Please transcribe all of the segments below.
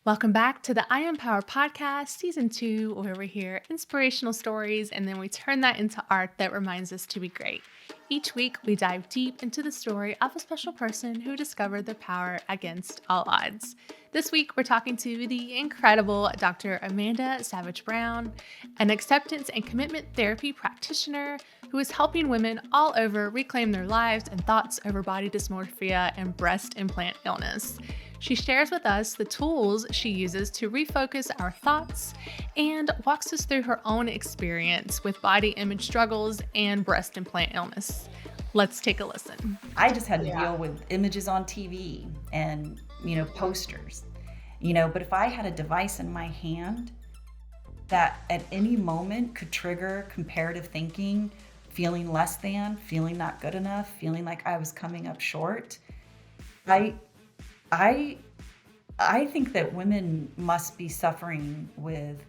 Welcome back to the I Empower podcast, season 2, where we hear inspirational stories and then we turn that into art that reminds us to be great. Each week, we dive deep into the story of a special person who discovered their power against all odds. This week, we're talking to the incredible Dr. Amanda Savage Brown, an acceptance and commitment therapy practitioner who is helping women all over reclaim their lives and thoughts over body dysmorphia and breast implant illness. She shares with us the tools she uses to refocus our thoughts and walks us through her own experience with body image struggles and breast implant illness. Let's take a listen. I just had to deal with images on TV and, posters, but if I had a device in my hand that at any moment could trigger comparative thinking, feeling less than, feeling not good enough, feeling like I was coming up short, I think that women must be suffering with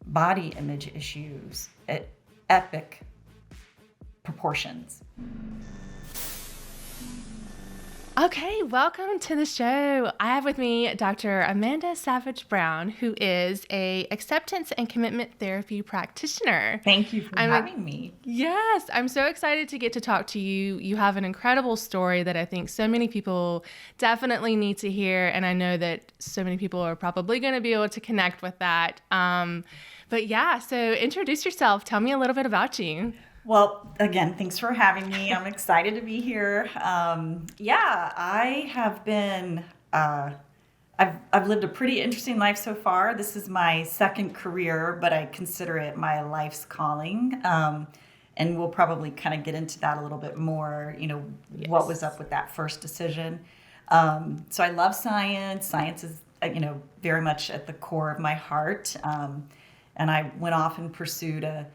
body image issues at epic proportions. Okay, welcome to the show. I have with me Dr. Amanda Savage Brown, who is a acceptance and commitment therapy practitioner. Thank you for having me. Yes, I'm so excited to get to talk to you. You have an incredible story that I think so many people definitely need to hear, and I know that so many people are probably going to be able to connect with that. So introduce yourself. Tell me a little bit about you. Well, again, thanks for having me. I'm excited to be here. I have been, I've lived a pretty interesting life so far. This is my second career, but I consider it my life's calling. And we'll probably kind of get into that a little bit more, Yes. What was up with that first decision. So I love science. Science is, very much at the core of my heart. And I went off and pursued a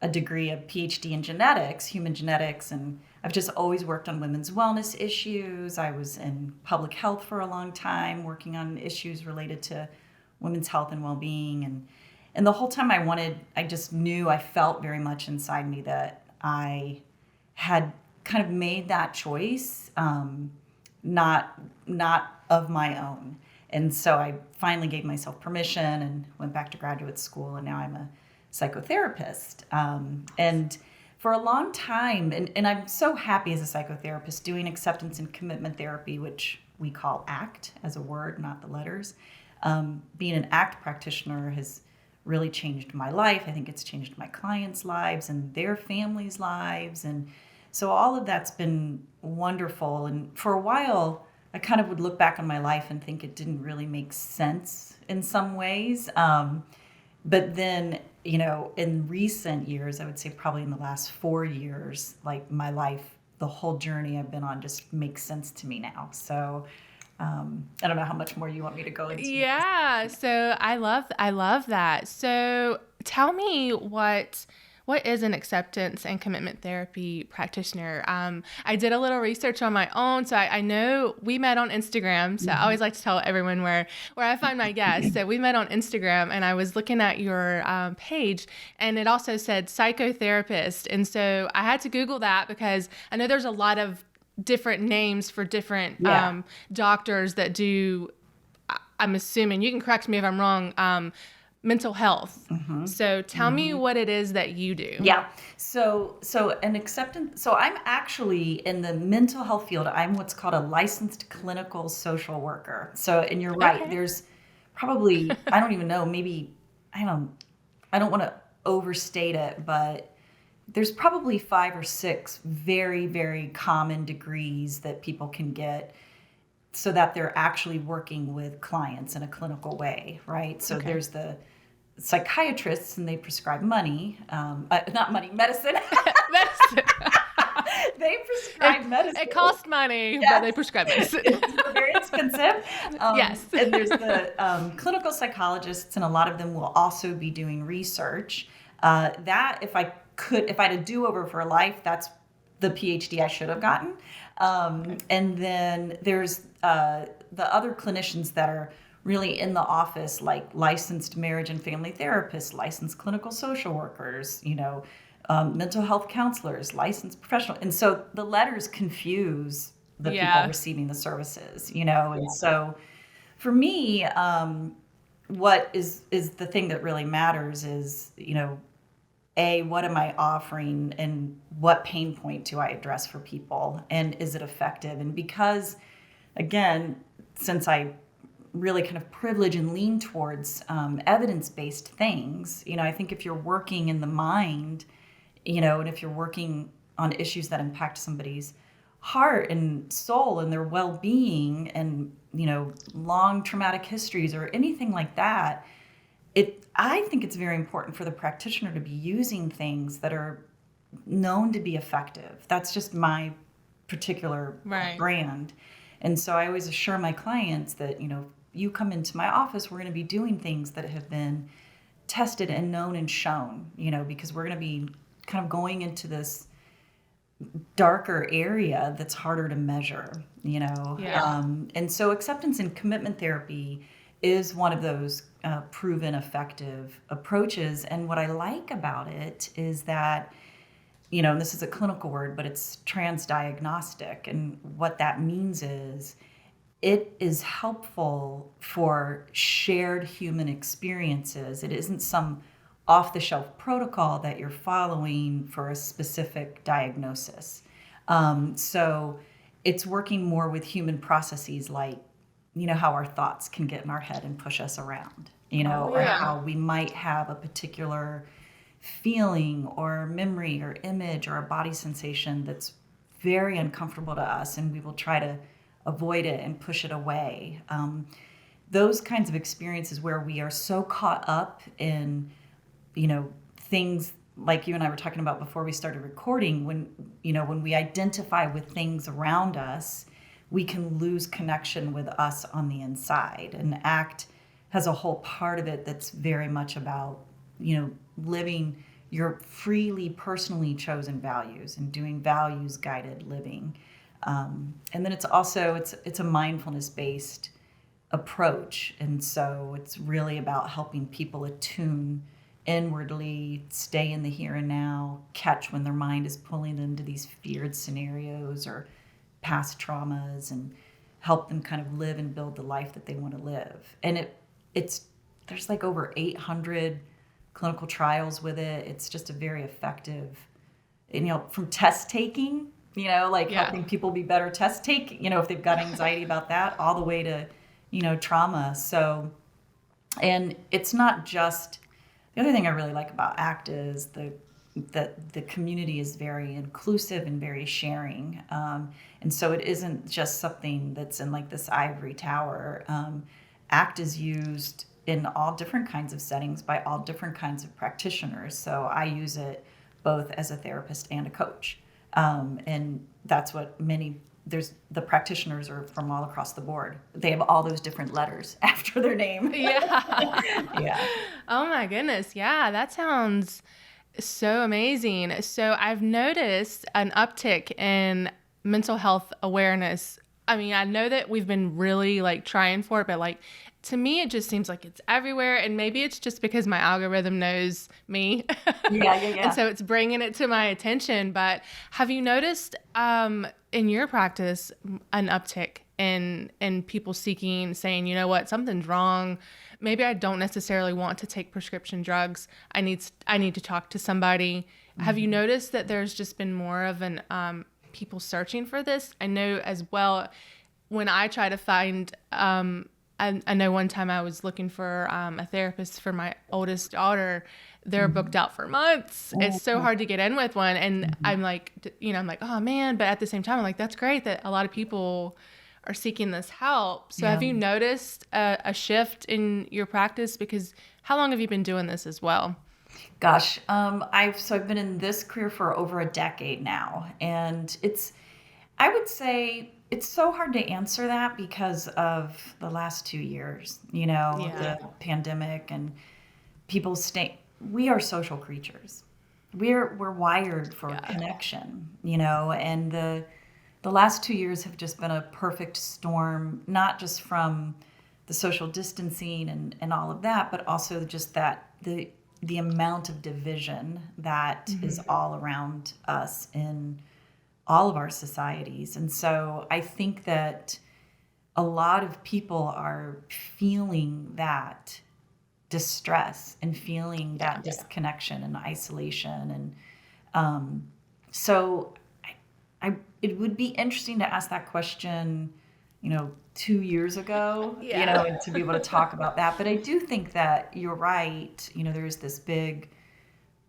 degree of PhD in genetics, human genetics, and I've just always worked on women's wellness issues. I was in public health for a long time, working on issues related to women's health and well-being. And the whole time I just knew, I felt very much inside me that I had kind of made that choice, not of my own. And so I finally gave myself permission and went back to graduate school, and now I'm a psychotherapist. And for a long time, and I'm so happy as a psychotherapist doing acceptance and commitment therapy, which we call ACT as a word, not the letters. Being an ACT practitioner has really changed my life. I think it's changed my clients' lives and their families' lives. And so all of that's been wonderful. And for a while, I kind of would look back on my life and think it didn't really make sense in some ways. But then, in recent years, I would say probably in the last 4 years, like my life, the whole journey I've been on just makes sense to me now. So I don't know how much more you want me to go into. Yeah, so I love that. So tell me what is an acceptance and commitment therapy practitioner? I did a little research on my own, so I know we met on Instagram. So I always like to tell everyone where I find my guests. So we met on Instagram, and I was looking at your page, and it also said psychotherapist. And so I had to Google that because I know there's a lot of different names for different doctors that do, I'm assuming, you can correct me if I'm wrong, mental health. Mm-hmm. So tell me what it is that you do. Yeah. So an acceptance. So I'm actually in the mental health field. I'm what's called a licensed clinical social worker. So, and you're right. Okay. There's probably, I don't even know, maybe, I don't want to overstate it, but there's probably 5 or 6 very, very common degrees that people can get so that they're actually working with clients in a clinical way, right? So there's the psychiatrists, and they prescribe medicine. Medicine. They prescribe medicine. It costs money, Yes. But they prescribe medicine. It's very expensive. Yes. And there's the clinical psychologists, and a lot of them will also be doing research. That if I had a do-over for life, that's the PhD I should have gotten. And then there's the other clinicians that are really in the office, like licensed marriage and family therapists, licensed clinical social workers, mental health counselors, licensed professional. And so the letters confuse the people receiving the services, and so For me, what is the thing that really matters is, what am I offering and what pain point do I address for people? And is it effective? And because, again, since I really kind of privilege and lean towards evidence-based things, I think if you're working in the mind, and if you're working on issues that impact somebody's heart and soul and their well-being and, long traumatic histories or anything like that, I think it's very important for the practitioner to be using things that are known to be effective. That's just my particular Right. brand. And so I always assure my clients that, you come into my office, we're going to be doing things that have been tested and known and shown, because we're going to be kind of going into this darker area that's harder to measure, Yeah. and so acceptance and commitment therapy is one of those proven effective approaches. And what I like about it is that, and this is a clinical word, but it's transdiagnostic. And what that means is it is helpful for shared human experiences. It isn't some off the shelf protocol that you're following for a specific diagnosis. So it's working more with human processes like, how our thoughts can get in our head and push us around, Oh, or yeah. how we might have a particular feeling or memory or image or a body sensation that's very uncomfortable to us, and we will try to avoid it and push it away. Those kinds of experiences where we are so caught up in, things like you and I were talking about before we started recording, when we identify with things around us, we can lose connection with us on the inside. And ACT has a whole part of it that's very much about, living your freely, personally chosen values and doing values guided living. And then it's also, it's a mindfulness based approach. And so it's really about helping people attune inwardly, stay in the here and now, catch when their mind is pulling into these feared scenarios or past traumas, and help them kind of live and build the life that they want to live. And it's there's like over 800 clinical trials with it. It's just a very effective, from test taking, like Yeah. helping people be better test taking, if they've got anxiety about that, all the way to, trauma. So, and it's not just, the other thing I really like about ACT is that the community is very inclusive and very sharing. And so it isn't just something that's in like this ivory tower. ACT is used in all different kinds of settings by all different kinds of practitioners. So I use it both as a therapist and a coach. And that's what the practitioners are from all across the board. They have all those different letters after their name. Yeah. Yeah. Oh my goodness. Yeah, that sounds so amazing. So I've noticed an uptick in mental health awareness. I mean, I know that we've been really like trying for it, but like to me, it just seems like it's everywhere. And maybe it's just because my algorithm knows me. Yeah. And so it's bringing it to my attention. But have you noticed in your practice an uptick in people saying, you know what, something's wrong. Maybe I don't necessarily want to take prescription drugs. I need to talk to somebody. Mm-hmm. Have you noticed that there's just been more of an people searching for this? I know as well when I try to find I know one time I was looking for a therapist for my oldest daughter. They're booked out for months. It's so hard to get in with one. And I'm like, oh man. But at the same time, I'm like, that's great that a lot of people are seeking this help. So have you noticed a shift in your practice? Because how long have you been doing this as well? Gosh, I've been in this career for over a decade now. And I would say it's so hard to answer that because of the last 2 years, the pandemic and people we are social creatures. We're wired for connection, and the last 2 years have just been a perfect storm, not just from the social distancing and all of that, but also just that the amount of division that is all around us in all of our societies. And so I think that a lot of people are feeling that distress and feeling Yeah. that disconnection and isolation. And um, so it would be interesting to ask that question, 2 years ago, Yeah. and to be able to talk about that. But I do think that you're right. There's this big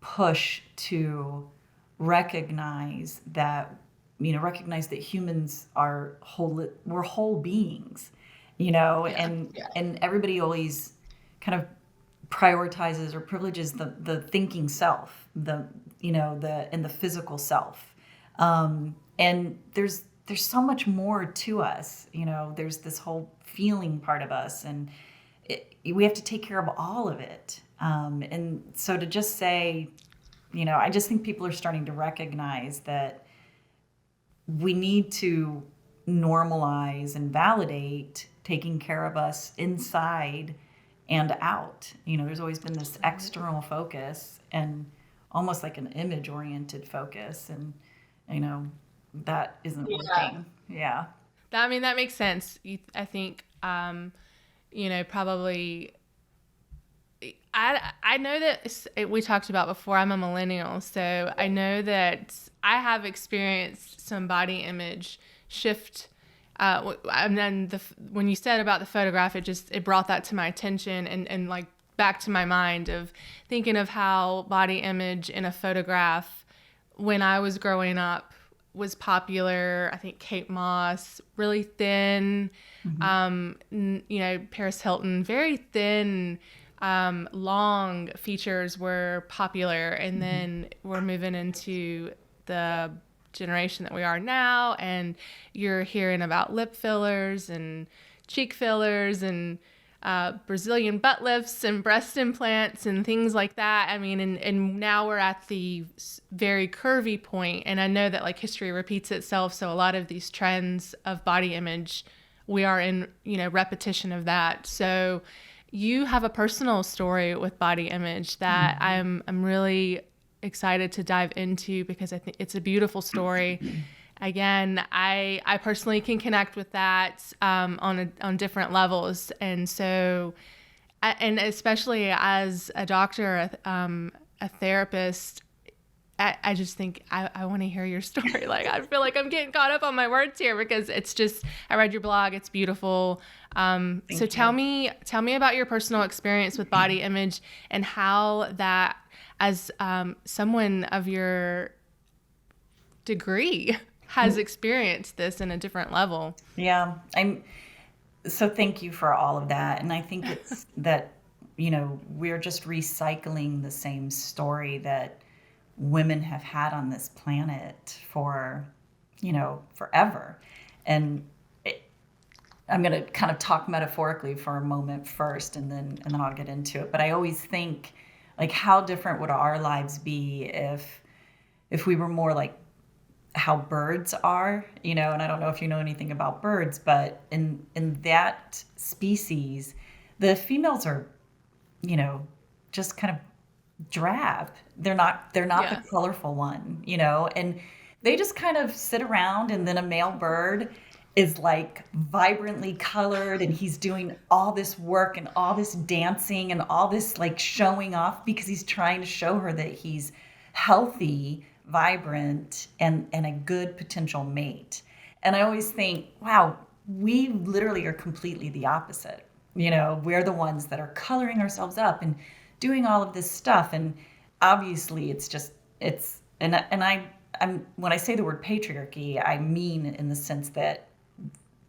push to recognize that, recognize that humans are we're whole beings, Yeah. and everybody always kind of prioritizes or privileges the thinking self, the physical self. And there's so much more to us. There's this whole feeling part of us, and we have to take care of all of it. And so to just say, I just think people are starting to recognize that we need to normalize and validate taking care of us inside and out. There's always been this external focus and almost like an image oriented focus. And, that isn't working. Yeah. I mean, that makes sense. I think, probably. I know that we talked about before. I'm a millennial, so I know that I have experienced some body image shift. And then when you said about the photograph, it brought that to my attention and like back to my mind of thinking of how body image in a photograph when I was growing up was popular. I think Kate Moss, really thin, Paris Hilton, very thin, long features were popular. And then we're moving into the generation that we are now, and you're hearing about lip fillers and cheek fillers and Brazilian butt lifts and breast implants and things like that. I mean, and now we're at the very curvy point, and I know that like history repeats itself. So a lot of these trends of body image, we are in, repetition of that. So you have a personal story with body image that I'm really excited to dive into because I think it's a beautiful story. Again, I personally can connect with that on different levels, and so, and especially as a doctor, a therapist, I just think I want to hear your story. Like I feel like I'm getting caught up on my words here because it's just I read your blog, it's beautiful. So tell me about your personal experience with body image and how that, as someone of your degree, has experienced this in a different level. Yeah. So thank you for all of that. And I think it's that, we're just recycling the same story that women have had on this planet for, forever. And I'm going to kind of talk metaphorically for a moment first, and then I'll get into it. But I always think, like, how different would our lives be if we were more like how birds are, and I don't know if you know anything about birds, but in that species, the females are, just kind of drab. They're not the colorful one, and they just kind of sit around, and then a male bird is like vibrantly colored, and he's doing all this work and all this dancing and all this like showing off because he's trying to show her that he's healthy, vibrant, and a good potential mate. And I always think, wow, we literally are completely the opposite. We're the ones that are coloring ourselves up and doing all of this stuff. And obviously I'm when I say the word patriarchy, I mean in the sense that,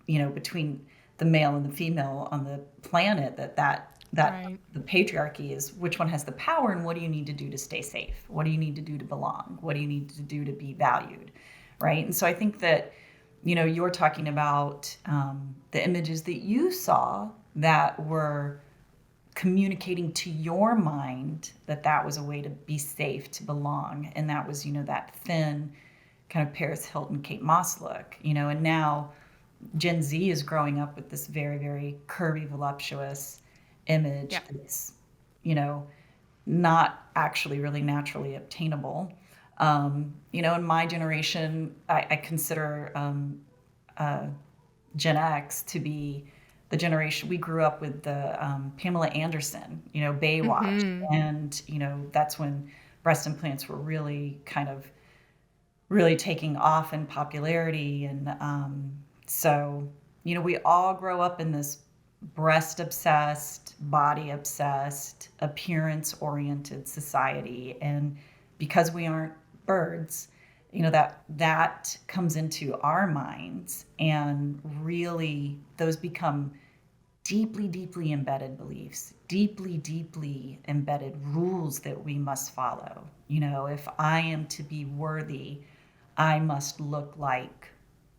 between the male and the female on the planet, that Right. the patriarchy is which one has the power and what do you need to do to stay safe? What do you need to do to belong? What do you need to do to be valued? Right. And so I think that, you're talking about the images that you saw that were communicating to your mind that was a way to be safe, to belong. And that was, that thin kind of Paris Hilton, Kate Moss look, and now Gen Z is growing up with this very, very curvy, voluptuous image that's, not actually really naturally obtainable. In my generation, I consider Gen X to be the generation we grew up with the Pamela Anderson, Baywatch, Mm-hmm. and that's when breast implants were really kind of really taking off in popularity, and so we all grow up in this breast obsessed, body obsessed, appearance oriented society, and because we aren't birds, that comes into our minds, and really those become deeply, deeply embedded beliefs, deeply, deeply embedded rules that we must follow. If I am to be worthy, I must look like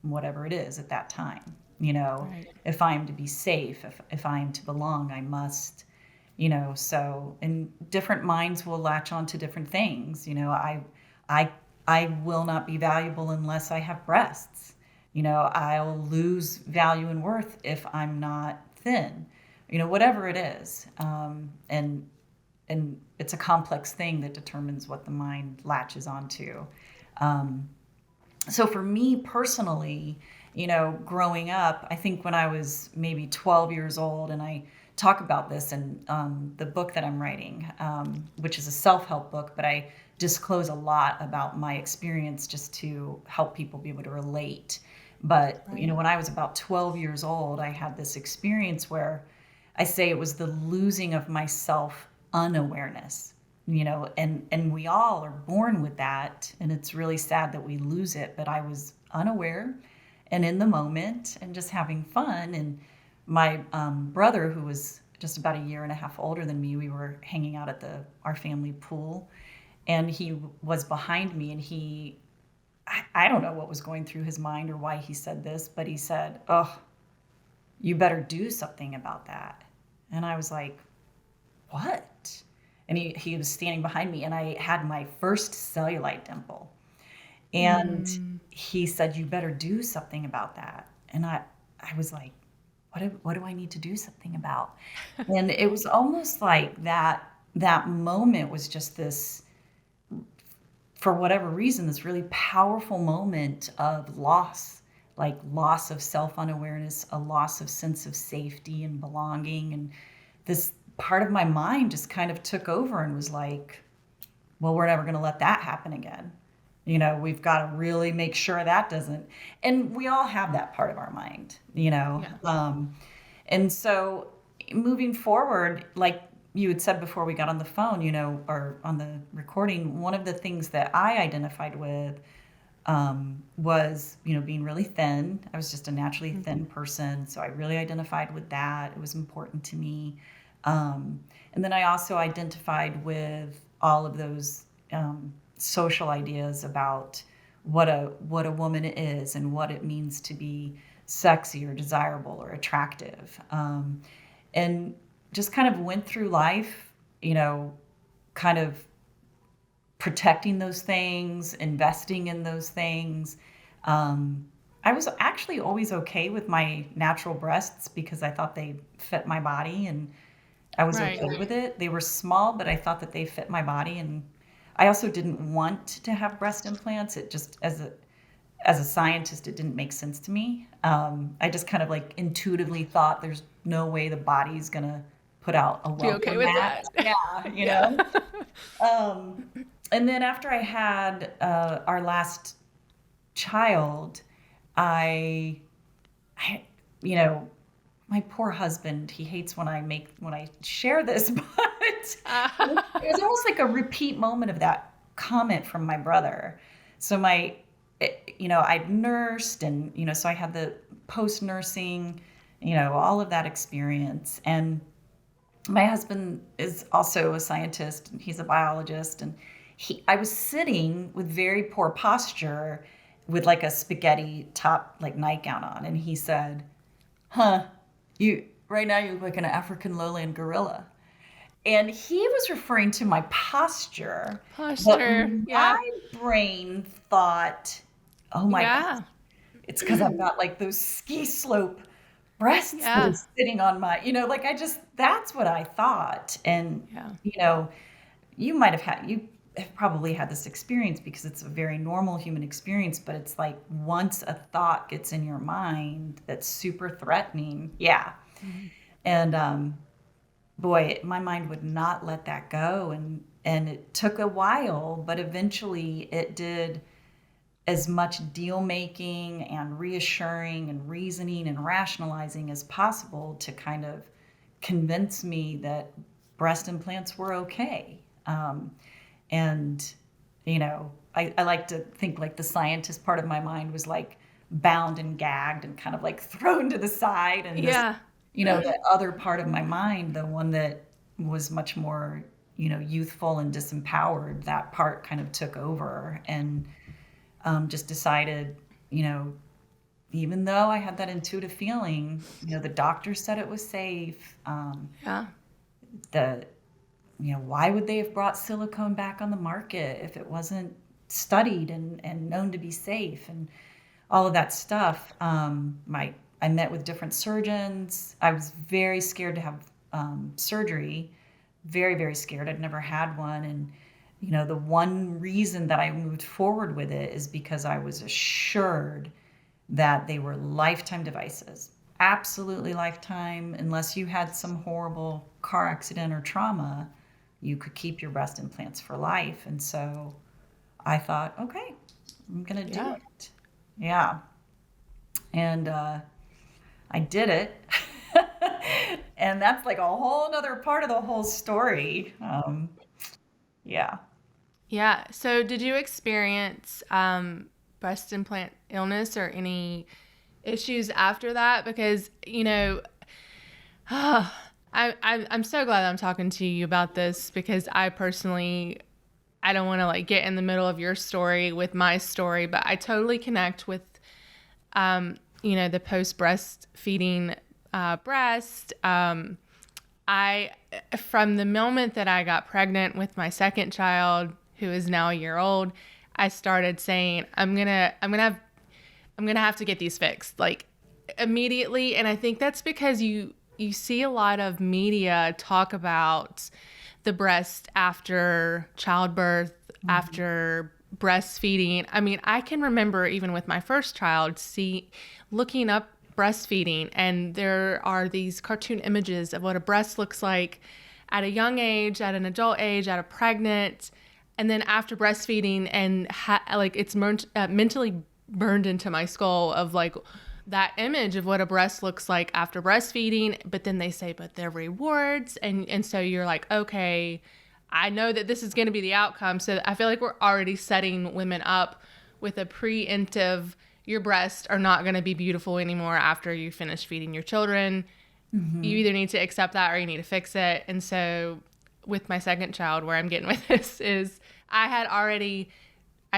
whatever it is at that time. Right. If I am to be safe, if I am to belong, I must, so, and different minds will latch on to different things. I, I will not be valuable unless I have breasts. I'll lose value and worth if I'm not thin, whatever it is. And it's a complex thing that determines what the mind latches onto. Um, so for me personally, growing up, I think when I was maybe 12 years old, and I talk about this in the book that I'm writing, which is a self-help book, but I disclose a lot about my experience just to help people be able to relate. But, Right. when I was about 12 years old, I had this experience where I say it was the losing of my self unawareness, and we all are born with that. And it's really sad that we lose it. But I was unaware and in the moment and just having fun. And my brother, who was just about a year and a half older than me, we were hanging out at our family pool, and he was behind me, and I don't know what was going through his mind or why he said this, but he said, "Oh, you better do something about that." And I was like, "What?" And he was standing behind me, and I had my first cellulite dimple. And Mm. he said, "You better do something about that." And I was like, what do I need to do something about? And it was almost like that moment was just this, for whatever reason, this really powerful moment of loss, like loss of self unawareness, a loss of sense of safety and belonging. And this part of my mind just kind of took over and was like, well, we're never going to let that happen again. We've got to really make sure that doesn't. And we all have that part of our mind, Yeah. and so moving forward, like you had said before we got on the phone, or on the recording, one of the things that I identified with was, being really thin. I was just a naturally Mhm. thin person. So I really identified with that. It was important to me. And then I also identified with all of those social ideas about what a woman is and what it means to be sexy or desirable or attractive. And just kind of went through life, kind of protecting those things, investing in those things. Um, I was actually always okay with my natural breasts because I thought they fit my body, and I was Right. okay with it. They were small, but I thought that they fit my body. And I also didn't want to have breast implants. It just, as a scientist, it didn't make sense to me. I just kind of like intuitively thought there's no way the body's gonna put out a Be okay welcome with mat. that. Yeah, Yeah. Um, and then after I had our last child, I, I, you know, my poor husband, he hates when I share this, but it was almost like a repeat moment of that comment from my brother. So I'd nursed, and, so I had the post nursing, all of that experience. And my husband is also a scientist, and he's a biologist. And I was sitting with very poor posture with like a spaghetti top, like nightgown on. And he said, "Huh, right now you look like an African lowland gorilla." And he was referring to my posture, but Posture. Yeah. my brain thought, "Oh my God, Yeah. it's because I've got like those ski slope breasts that are Yeah. sitting on my," that's what I thought. And, Yeah. you know, you might have had, have probably had this experience because it's a very normal human experience, but it's like once a thought gets in your mind that's super threatening, yeah. Mhm. And boy, my mind would not let that go, and it took a while, but eventually it did as much deal making and reassuring and reasoning and rationalizing as possible to kind of convince me that breast implants were okay. And, I like to think like the scientist part of my mind was like bound and gagged and kind of like thrown to the side. And this, Yeah. the other part of my mind, the one that was much more, youthful and disempowered, that part kind of took over and just decided, even though I had that intuitive feeling, the doctor said it was safe. Yeah. The why would they have brought silicone back on the market if it wasn't studied and known to be safe and all of that stuff? I met with different surgeons. I was very scared to have surgery, very, very scared. I'd never had one. And, the one reason that I moved forward with it is because I was assured that they were lifetime devices, absolutely lifetime. Unless you had some horrible car accident or trauma, you could keep your breast implants for life. And so I thought, okay, I'm going to do Yeah. it. Yeah. And I did it. And that's like a whole other part of the whole story. Yeah. Yeah. So, did you experience breast implant illness or any issues after that? Because, I'm so glad I'm talking to you about this because I don't want to like get in the middle of your story with my story, but I totally connect with, the post breastfeeding breast. I From the moment that I got pregnant with my second child, who is now a year old, I started saying I'm gonna have to get these fixed like immediately. And I think that's because you see a lot of media talk about the breast after childbirth, Mhm. after breastfeeding. I mean, I can remember even with my first child, looking up breastfeeding, and there are these cartoon images of what a breast looks like at a young age, at an adult age, at a pregnant, and then after breastfeeding, and like it's mentally burned into my skull of like that image of what a breast looks like after breastfeeding. But then they say, but there are rewards, and so you're like, okay, I know that this is going to be the outcome. So I feel like we're already setting women up with a preemptive, your breasts are not going to be beautiful anymore after you finish feeding your children. You Mhm. either need to accept that or you need to fix it. And so with my second child, where I'm getting with this is I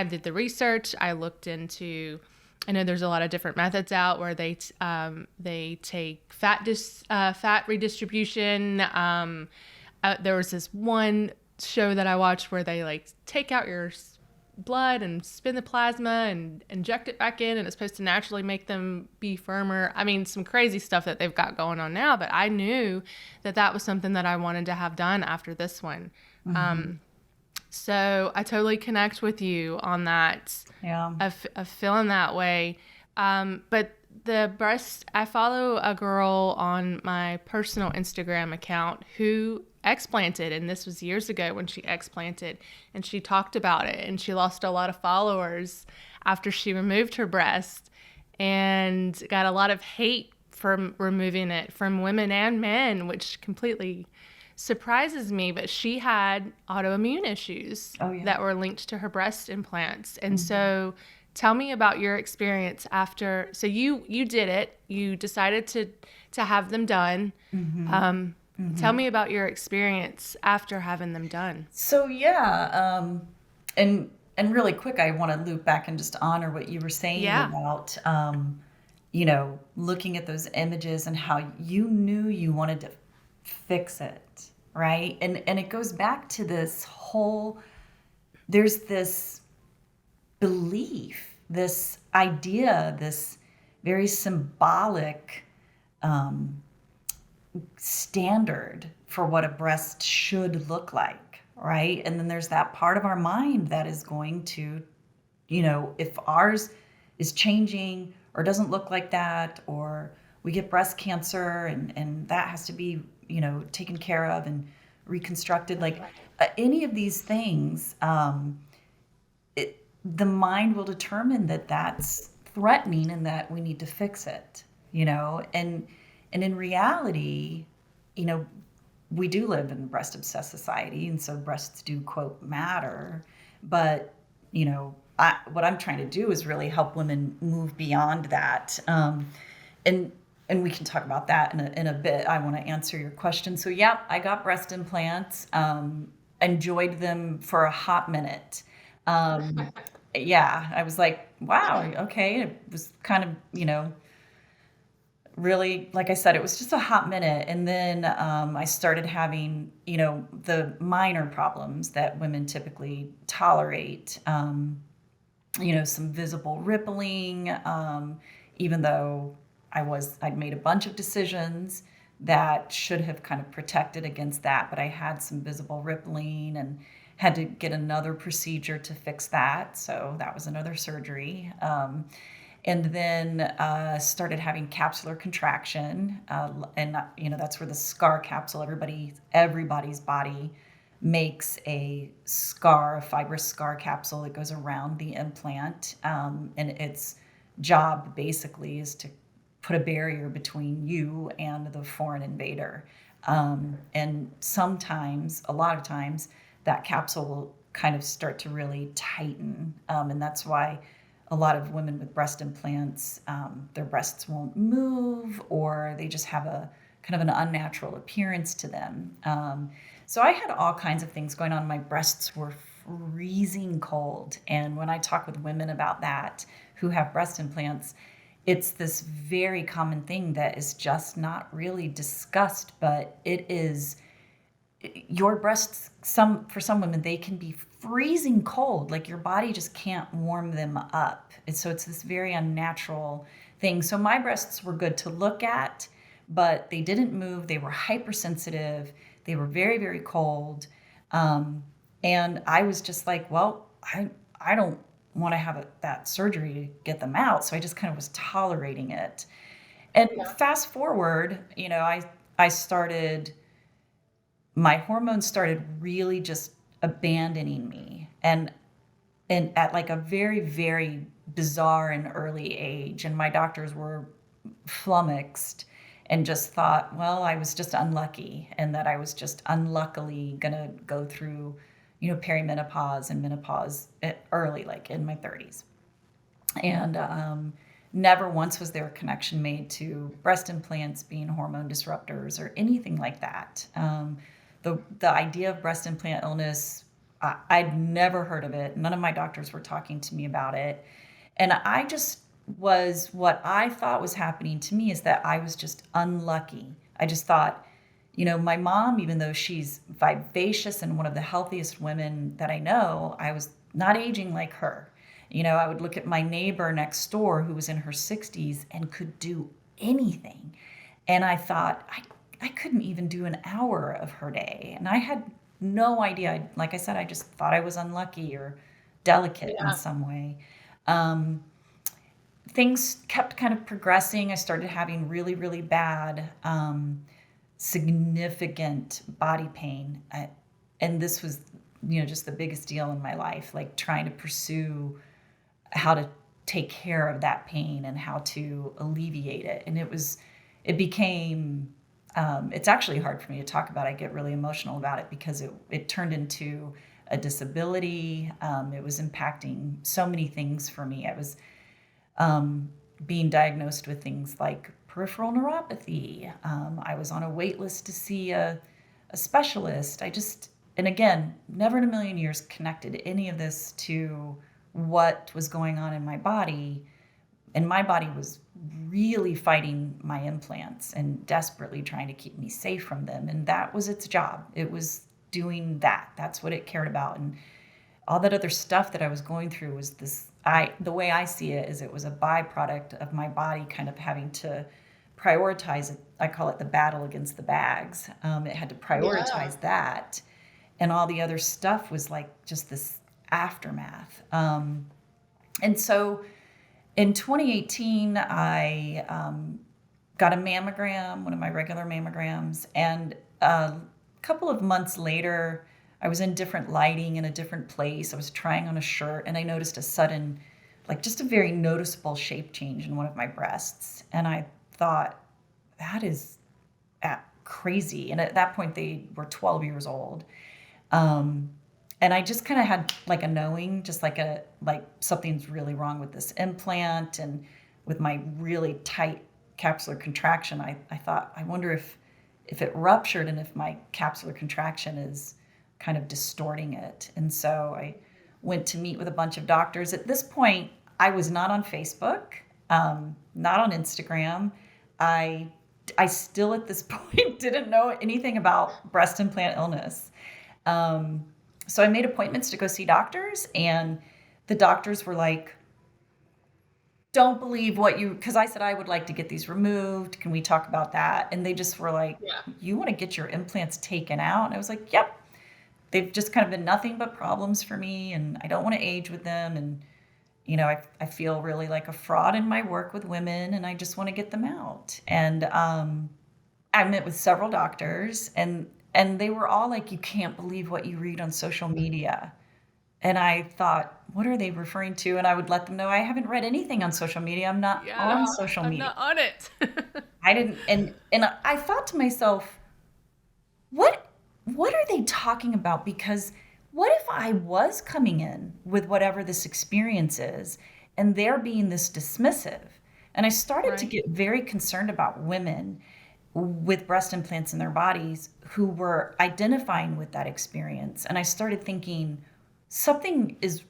did the research. I looked into, I know there's a lot of different methods out where they take fat redistribution. There was this one show that I watched where they like take out your blood and spin the plasma and inject it back in, and it's supposed to naturally make them be firmer. I mean, some crazy stuff that they've got going on now, but I knew that that was something that I wanted to have done after this one. Mhm. So I totally connect with you on that, Yeah. of feeling that way. But the breast, I follow a girl on my personal Instagram account who explanted, and this was years ago when she explanted, and she talked about it, and she lost a lot of followers after she removed her breast and got a lot of hate from removing it from women and men, which completely surprises me. But she had autoimmune issues Oh, yeah. that were linked to her breast implants. And Mhm. so tell me about your experience after. So you did it. You decided to have them done. Mhm. Um, Tell Mhm. me about your experience after having them done. So yeah, and really quick, I want to loop back and just honor what you were saying Yeah. about looking at those images and how you knew you wanted to fix it, right? And it goes back to this whole there's this belief, this idea, this very symbolic standard for what a breast should look like, right? And then there's that part of our mind that is going to, if ours is changing or doesn't look like that, or we get breast cancer and that has to be, taken care of and reconstructed, like any of these things, the mind will determine that that's threatening and that we need to fix it, and in reality, you know, we do live in a breast obsessed society, and so breasts do quote matter. But what I'm trying to do is really help women move beyond that, and and we can talk about that in a bit. I want to answer your question. So yeah, I got breast implants. Enjoyed them for a hot minute. Um, yeah, I was like, wow, okay. It was kind of, really, like I said, it was just a hot minute. And then I started having, the minor problems that women typically tolerate, some visible rippling, even though I'd made a bunch of decisions that should have kind of protected against that, but I had some visible rippling and had to get another procedure to fix that. So that was another surgery. And then started having capsular contraction, and that's where the scar capsule. Everybody's body makes a fibrous scar capsule that goes around the implant, and its job basically is to put a barrier between you and the foreign invader. And sometimes, a lot of times, that capsule will kind of start to really tighten, and that's why a lot of women with breast implants, their breasts won't move, or they just have a kind of an unnatural appearance to them. So I had all kinds of things going on. My breasts were freezing cold. And when I talk with women about that who have breast implants, it's this very common thing that is just not really discussed, but it is your breasts, for some women, they can be freezing cold, like your body just can't warm them up. And so it's this very unnatural thing. So my breasts were good to look at, but they didn't move. They were hypersensitive. They were very, very cold. And I was just like, well, I don't want to have that surgery to get them out. So I just kind of was tolerating it. And fast forward, I started, my hormones started really just abandoning me, and at like a very, very bizarre and early age. And my doctors were flummoxed and just thought, well, I was just unlucky, and that I was just unluckily gonna go through, perimenopause and menopause early, like in my 30s. And never once was there a connection made to breast implants being hormone disruptors or anything like that. The idea of breast implant illness, I'd never heard of it. None of my doctors were talking to me about it. And I just what I thought was happening to me is that I was just unlucky. I just thought, my mom, even though she's vivacious and one of the healthiest women that I know, I was not aging like her. I would look at my neighbor next door who was in her 60s and could do anything. And I thought, I couldn't even do an hour of her day. And I had no idea. Like I said, I just thought I was unlucky or delicate in some way. Um, Things kept kind of progressing. I started having really, really bad, significant body pain. And this was, just the biggest deal in my life, like trying to pursue how to take care of that pain and how to alleviate it. And it became, it's actually hard for me to talk about. I get really emotional about it because it turned into a disability. It was impacting so many things for me. I was being diagnosed with things like peripheral neuropathy. I was on a wait list to see a specialist. And again, never in a million years connected any of this to what was going on in my body. And my body was really fighting my implants and desperately trying to keep me safe from them. And that was its job. It was doing that. That's what it cared about. And all that other stuff that I was going through was the way I see it is it was a byproduct of my body kind of having to prioritize it. I call it the battle against the bags. It had to prioritize that. and all the other stuff was like just this aftermath. And so in 2018, I got a mammogram, one of my regular mammograms, and a couple of months later, I was in different lighting in a different place. I was trying on a shirt, and I noticed a sudden, like just a very noticeable shape change in one of my breasts. And I thought, that is crazy. And at that point, they were 12 years old. Um, and I just kind of had like a knowing, just like something's really wrong with this implant and with my really tight capsular contraction. I thought, I wonder if it ruptured and if my capsular contraction is kind of distorting it. And so I went to meet with a bunch of doctors. At this point, I was not on Facebook, not on Instagram. I still at this point didn't know anything about breast implant illness. So I made appointments to go see doctors, and the doctors were like, don't believe what you, because I said I would like to get these removed. Can we talk about that? And they just were like, Yeah. you want to get your implants taken out? And I was like, yep. They've just kind of been nothing but problems for me, and I don't want to age with them. And, I feel really like a fraud in my work with women, and I just want to get them out. And I met with several doctors, and they were all like, you can't believe what you read on social media. And I thought, what are they referring to? And I would let them know I haven't read anything on social media. I'm not Yeah. on social I'm media. not on it. I didn't, and I thought to myself, what are they talking about? Because what if I was coming in with whatever this experience is, and they're being this dismissive? And I started to Right. get very concerned about women with breast implants in their bodies who were identifying with that experience. And I started thinking something is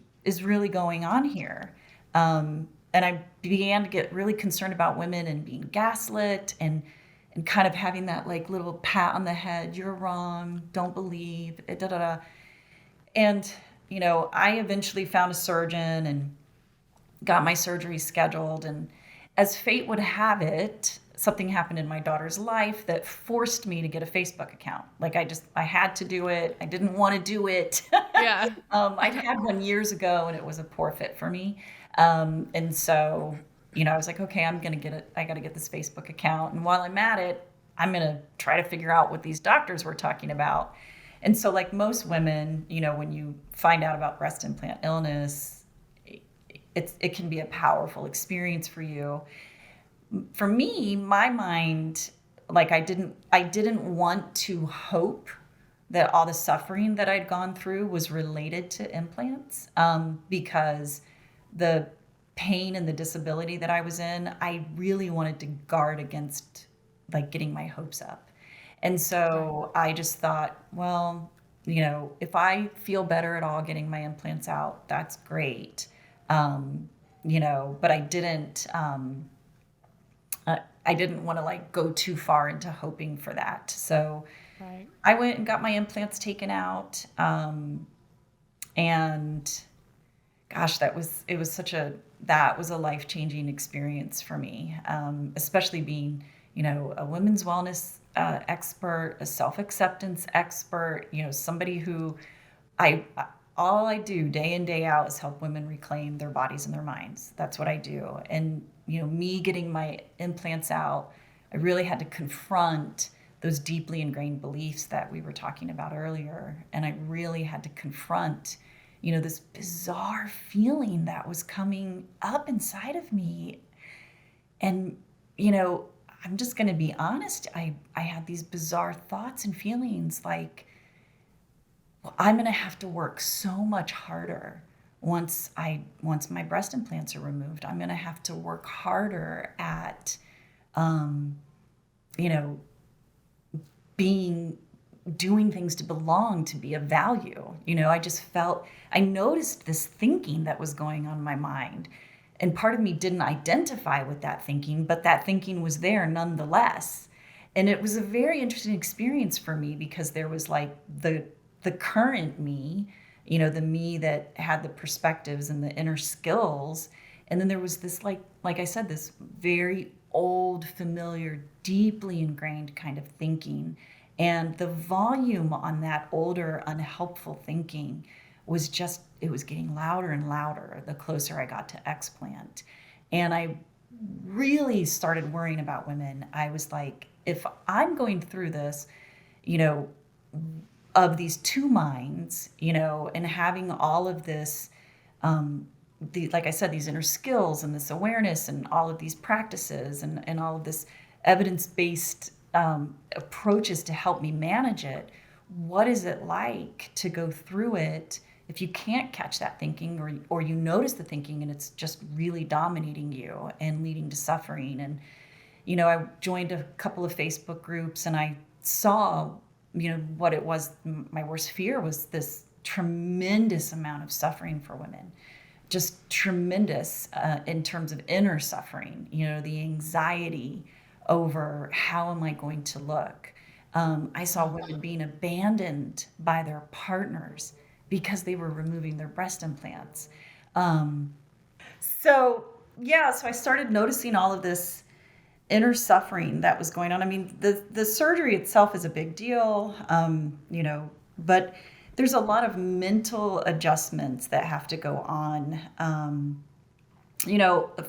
really going on here. And I began to get really concerned about women and being gaslit and kind of having that like little pat on the head, you're wrong, don't believe, da da da. And I eventually found a surgeon and got my surgery scheduled. And as fate would have it, something happened in my daughter's life that forced me to get a Facebook account. Like I had to do it. I didn't want to do it. Yeah. I'd had one years ago, and it was a poor fit for me. And so, I was like, okay, I'm going to get it. I got to get this Facebook account. And while I'm at it, I'm going to try to figure out what these doctors were talking about. And so like most women, when you find out about breast implant illness, it can be a powerful experience for you. For me, my mind, like I didn't want to hope that all the suffering that I'd gone through was related to implants, because the pain and the disability that I was in, I really wanted to guard against like getting my hopes up. And Right. so I just thought, well, if I feel better at all getting my implants out, that's great. But I didn't want to like go too far into hoping for that. So Right. I went and got my implants taken out. And gosh, that was a life-changing experience for me, especially being, a women's wellness expert, a self-acceptance expert, somebody who I all I do day in, day out is help women reclaim their bodies and their minds. That's what I do. And, me getting my implants out, I really had to confront those deeply ingrained beliefs that we were talking about earlier. And I really had to confront, this bizarre feeling that was coming up inside of me. And, I'm just going to be honest. I had these bizarre thoughts and feelings like, well, I'm going to have to work so much harder once my breast implants are removed. I'm going to have to work harder at, um, you know, being doing things to belong, to be of value. I noticed this thinking that was going on in my mind. And part of me didn't identify with that thinking, but that thinking was there nonetheless. And it was a very interesting experience for me because there was like the current me, the me that had the perspectives and the inner skills. And then there was this like I said, this very old, familiar, deeply ingrained kind of thinking. And the volume on that older, unhelpful thinking was just, it was getting louder and louder the closer I got to explant. And I really started worrying about women. I was like, if I'm going through this, you know, of these two minds, and having all of this, like I said, these inner skills and this awareness and all of these practices and all of this evidence-based approaches to help me manage it, what is it like to go through it if you can't catch that thinking, or you notice the thinking and it's just really dominating you and leading to suffering? And I joined a couple of Facebook groups, and I saw what it was. My worst fear was this tremendous amount of suffering for women, just tremendous in terms of inner suffering, the anxiety over how am I going to look. I saw women being abandoned by their partners because they were removing their breast implants. So I started noticing all of this inner suffering that was going on. I mean, the surgery itself is a big deal, but there's a lot of mental adjustments that have to go on.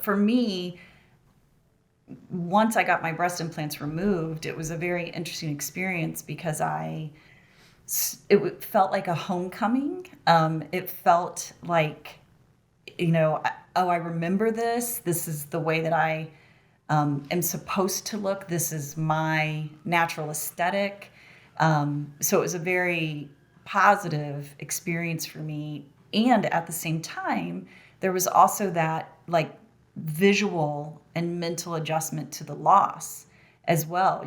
For me, once I got my breast implants removed, it was a very interesting experience because it felt like a homecoming. It felt like, I remember this. This is the way that I am supposed to look. This is my natural aesthetic. So it was a very positive experience for me. And at the same time, there was also that like visual and mental adjustment to the loss as well.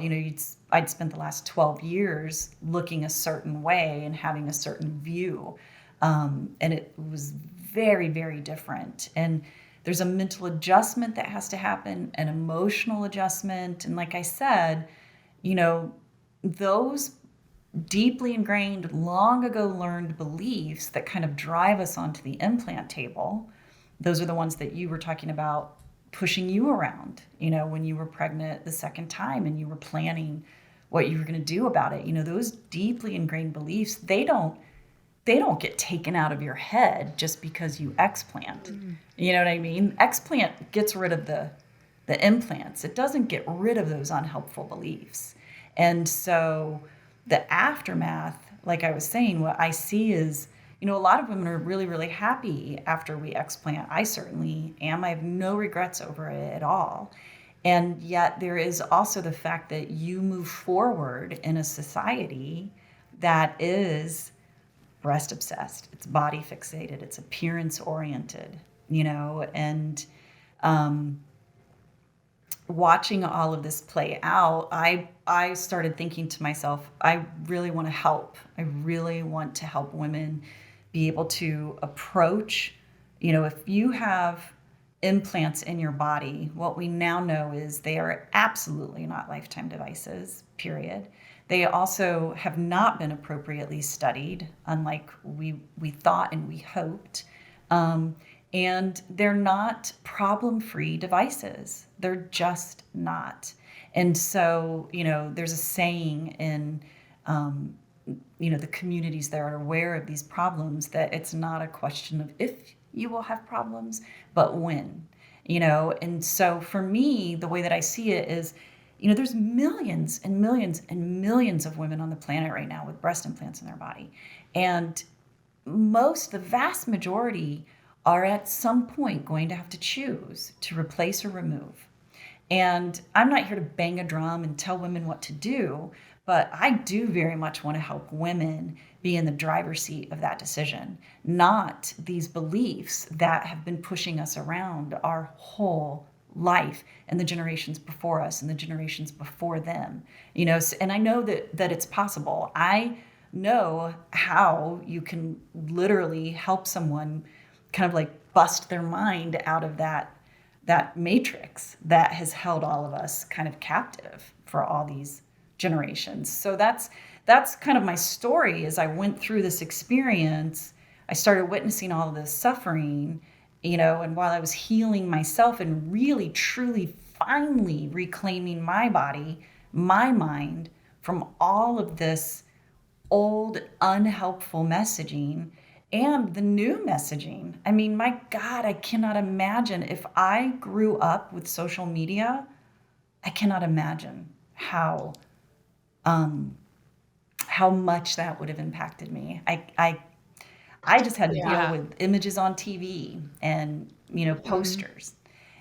I'd spent the last 12 years looking a certain way and having a certain view. And it was very, very different. And there's a mental adjustment that has to happen, an emotional adjustment. And like I said, those deeply ingrained, long ago learned beliefs that kind of drive us onto the implant table, those are the ones that you were talking about pushing you around, when you were pregnant the second time and you were planning what you were going to do about it. Those deeply ingrained beliefs, they don't get taken out of your head just because you explant. Mm-hmm. You know what I mean? Explant gets rid of the implants. It doesn't get rid of those unhelpful beliefs. And so the aftermath, like I was saying, what I see is, a lot of women are really, really happy after we explant. I certainly am. I have no regrets over it at all. And yet there is also the fact that you move forward in a society that is breast obsessed, it's body fixated, it's appearance oriented, and watching all of this play out, I started thinking to myself, I really want to help. I really want to help women be able to approach, if you have implants in your body, what we now know is they are absolutely not lifetime devices, period. They also have not been appropriately studied, unlike we thought and we hoped. And they're not problem-free devices. They're just not. And so, there's a saying in, the communities that are aware of these problems that it's not a question of if you will have problems, but when, And so for me, the way that I see it is, there's millions and millions and millions of women on the planet right now with breast implants in their body. And the vast majority are at some point going to have to choose to replace or remove. And I'm not here to bang a drum and tell women what to do, but I do very much want to help women be in the driver's seat of that decision, not these beliefs that have been pushing us around our whole life and the generations before us and the generations before them. And I know that it's possible. I know how you can literally help someone kind of like bust their mind out of that matrix that has held all of us kind of captive for all these generations. So that's kind of my story. As I went through this experience, I started witnessing all of this suffering, and while I was healing myself and really, truly, finally reclaiming my body, my mind, from all of this old, unhelpful messaging and the new messaging. I mean, my God, I cannot imagine if I grew up with social media, I cannot imagine um, how much that would have impacted me. I just had to deal Yeah. with images on TV and, Mhm. posters,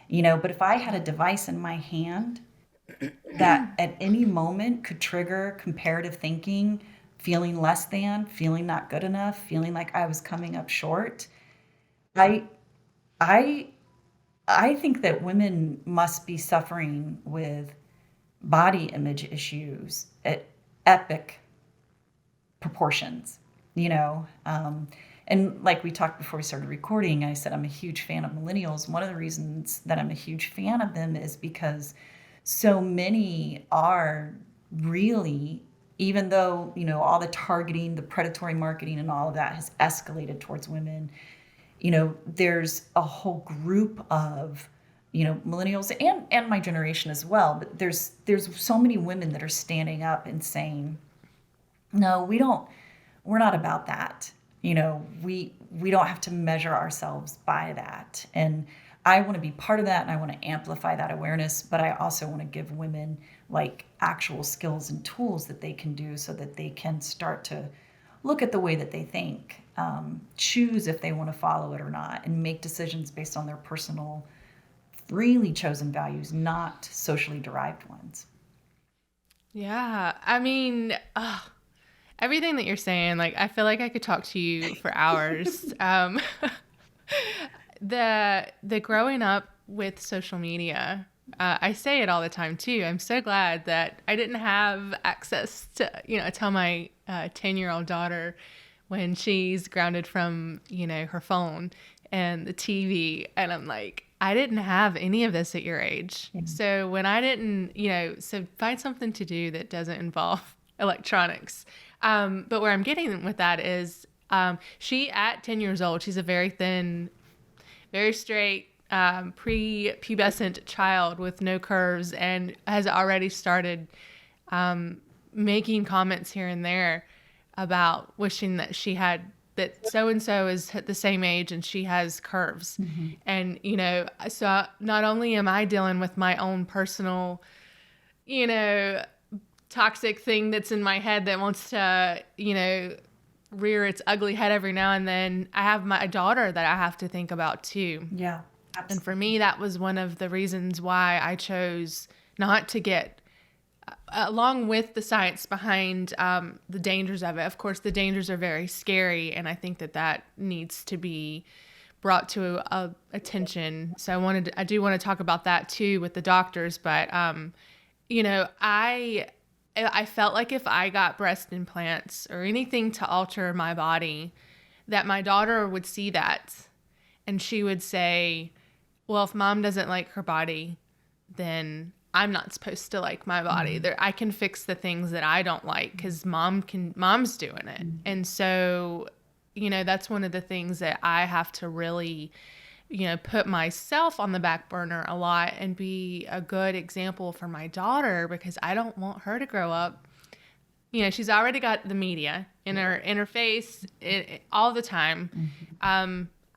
but if I had a device in my hand that at any moment could trigger comparative thinking, feeling less than, feeling not good enough, feeling like I was coming up short. I I I think that women must be suffering with body image issues at epic proportions, you know. And like we talked before we started recording, I said I'm a huge fan of millennials. One of the reasons that I'm a huge fan of them is because so many are really, even though, all the targeting, the predatory marketing and all of that has escalated towards women, there's a whole group of, millennials and my generation as well, but there's so many women that are standing up and saying, no, we're not about that. We don't have to measure ourselves by that. And I want to be part of that and I want to amplify that awareness, but I also want to give women like actual skills and tools that they can do so that they can start to look at the way that they think, choose if they want to follow it or not, and make decisions based on their personal, freely chosen values, not socially derived ones. Yeah. I mean, everything that you're saying, like, I feel like I could talk to you for hours. The growing up with social media, I say it all the time too. I'm so glad that I didn't have access to, tell my 10-year-old daughter when she's grounded from, her phone and the TV. And I'm like, I didn't have any of this at your age. Yeah. So when I didn't, so find something to do that doesn't involve electronics. But where I'm getting with that is she, at 10 years old, she's a very thin, very straight, pre-pubescent child with no curves and has already started making comments here and there about wishing that she had that so and so is the same age and she has curves. Mm-hmm. And so not only am I dealing with my own personal, you know, toxic thing that's in my head that wants to, rear its ugly head every now and then, I have my daughter that I have to think about too. Yeah, And for absolutely. me, that was one of the reasons why I chose not to get, along with the science behind the dangers of it. Of course, the dangers are very scary, and I think that needs to be brought to attention. So I do want to talk about that too with the doctors. But I felt like if I got breast implants or anything to alter my body, that my daughter would see that and she would say, well, if mom doesn't like her body, then I'm not supposed to like my body. Mhm. I can fix the things that I don't like because mom's doing it. Mhm. And so, that's one of the things that I have to really, put myself on the back burner a lot and be a good example for my daughter because I don't want her to grow up. She's already got the media in her face all the time.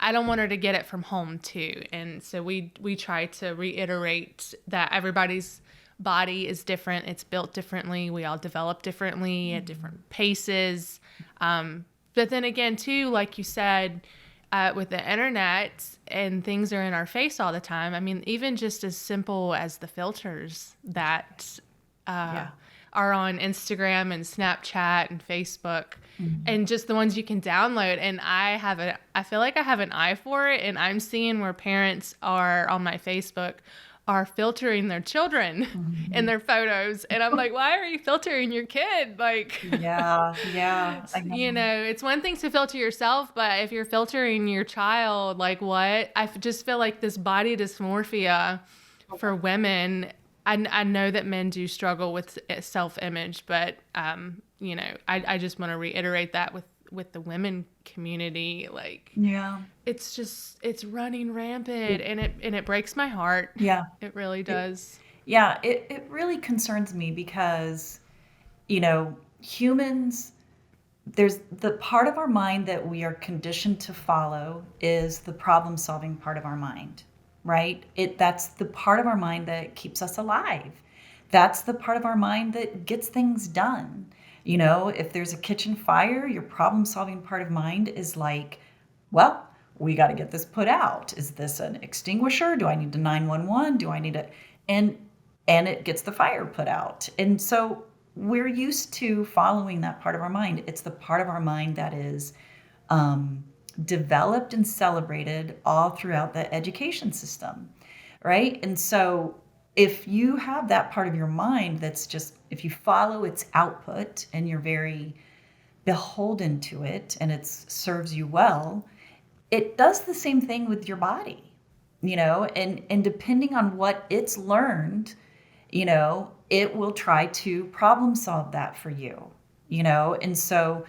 I don't want her to get it from home too. And so we try to reiterate that everybody's body is different. It's built differently. We all develop differently at different paces. But then again, too, like you said, with the internet and things are in our face all the time. I mean, even just as simple as the filters that Yeah. are on Instagram and Snapchat and Facebook, Mhm. and just the ones you can download. And I feel like I have an eye for it, and I'm seeing where parents are on my Facebook are filtering their children in Mhm. their photos. And I'm like, why are you filtering your kid? Like, Yeah, yeah, I know. it's one thing to filter yourself, but if you're filtering your child, like what? Just feel like this body dysmorphia for women. I know that men do struggle with self-image, but I just want to reiterate that with the women community, like Yeah. it's running Yeah. rampant, and it breaks my heart. Yeah. It really It does. yeah, it really concerns me because Humans, there's the part of our mind that we are conditioned to follow is the problem solving part of our mind, right? That's the part of our mind that keeps us alive. That's the part of our mind that gets things done. If there's a kitchen fire, your problem solving part of mind is like, well, we got to get this put out. Is this an extinguisher? Do I need to 911? Do I need to and and it gets the fire put out. And so we're used to following that part of our mind. It's the part of our mind that is developed and celebrated all throughout the education system, right? And so if you have that part of your mind that's just, if you follow its output and you're very beholden to it and it serves you well, it does the same thing with your body, and depending on what it's learned, it will try to problem solve that for you, and so,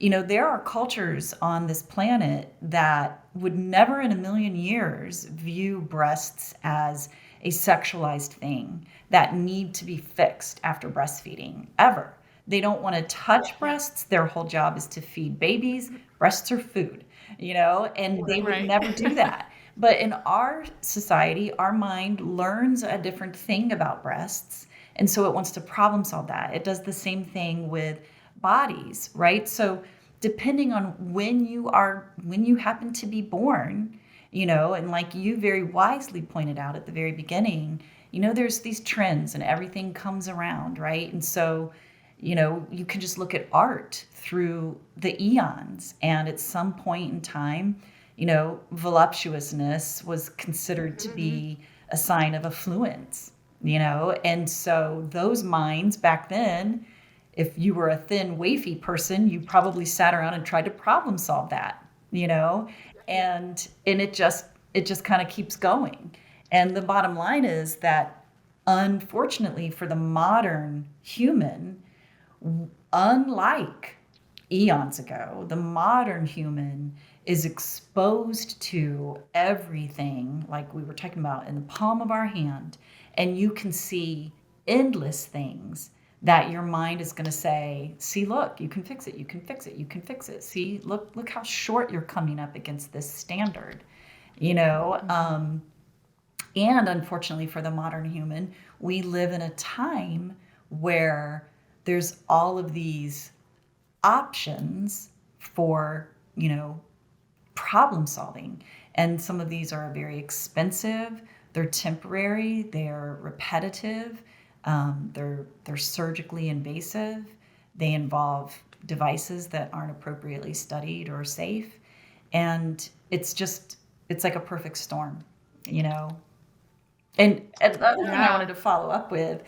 there are cultures on this planet that would never in a million years view breasts as a sexualized thing that need to be fixed after breastfeeding ever. They don't want to touch breasts. Their whole job is to feed babies. Breasts are food, and they would Right. never do that. But in our society, our mind learns a different thing about breasts. And so it wants to problem solve that. It does the same thing with bodies, right? So depending on when you happen to be born, and like you very wisely pointed out at the very beginning, there's these trends and everything comes around, right? And so, you can just look at art through the eons, and at some point in time, voluptuousness was considered to be a sign of affluence, and so those minds back then, if you were a thin, wafy person, you probably sat around and tried to problem solve that, and it just kind of keeps going. And the bottom line is that unfortunately for the modern human, unlike eons ago, the modern human is exposed to everything like we were talking about in the palm of our hand, and you can see endless things that your mind is going to say, see, look, you can fix it, you can fix it, you can fix it. See, look how short you're coming up against this standard, and unfortunately for the modern human, we live in a time where there's all of these options for, problem solving. And some of these are very expensive, they're temporary, they're repetitive, they're surgically invasive, they involve devices that aren't appropriately studied or safe. And it's like a perfect storm, you know? And the other thing I Yeah. wanted to follow up with,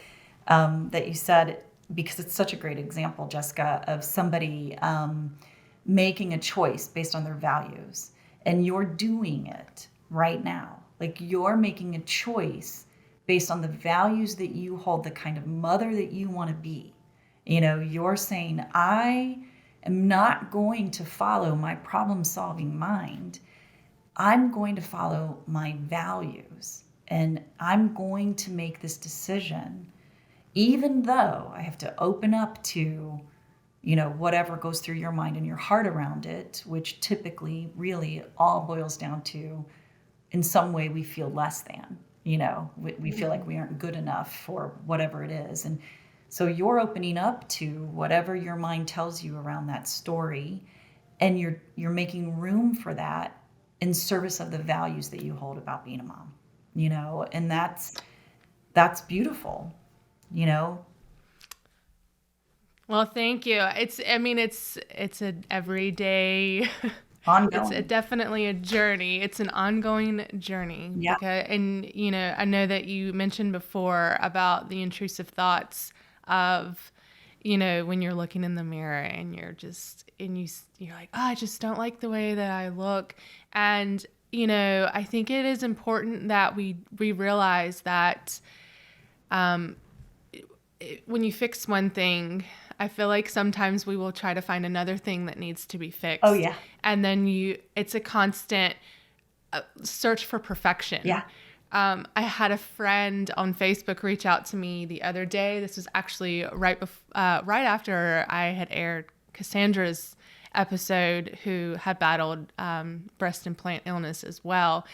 that you said, because it's such a great example, Jessica, of somebody making a choice based on their values, and you're doing it right now. Like you're making a choice based on the values that you hold, the kind of mother that you want to be. You're saying, I am not going to follow my problem solving mind. I'm going to follow my values, and I'm going to make this decision, even though I have to open up to, whatever goes through your mind and your heart around it, which typically really all boils down to, in some way, we feel less than, we feel like we aren't good enough for whatever it is. And so you're opening up to whatever your mind tells you around that story, and you're making room for that in service of the values that you hold about being a mom, and that's beautiful, you know. Well, thank you. I mean, it's an everyday, it's Ongoing. definitely a journey. It's an ongoing journey Yeah. because, and I know that you mentioned before about the intrusive thoughts of, when you're looking in the mirror and you're like, oh, I just don't like the way that I look. And, I think it is important that we realize that, when you fix one thing, I feel like sometimes we will try to find another thing that needs to be Oh fixed. yeah. And then it's a constant search for perfection. Yeah. I had a friend on Facebook reach out to me the other day. This was actually right after I had aired Cassandra's episode, who had battled breast implant illness as well.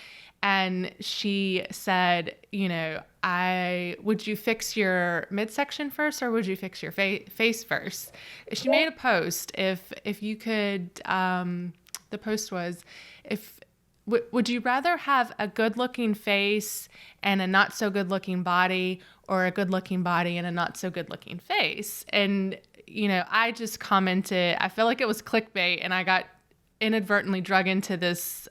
And she said, would you fix your midsection first, or would you fix your face first? She made a post. If you could, the post was, if would you rather have a good-looking face and a not-so-good-looking body, or a good-looking body and a not-so-good-looking face? And, I just commented, I feel like it was clickbait, and I got inadvertently drug into this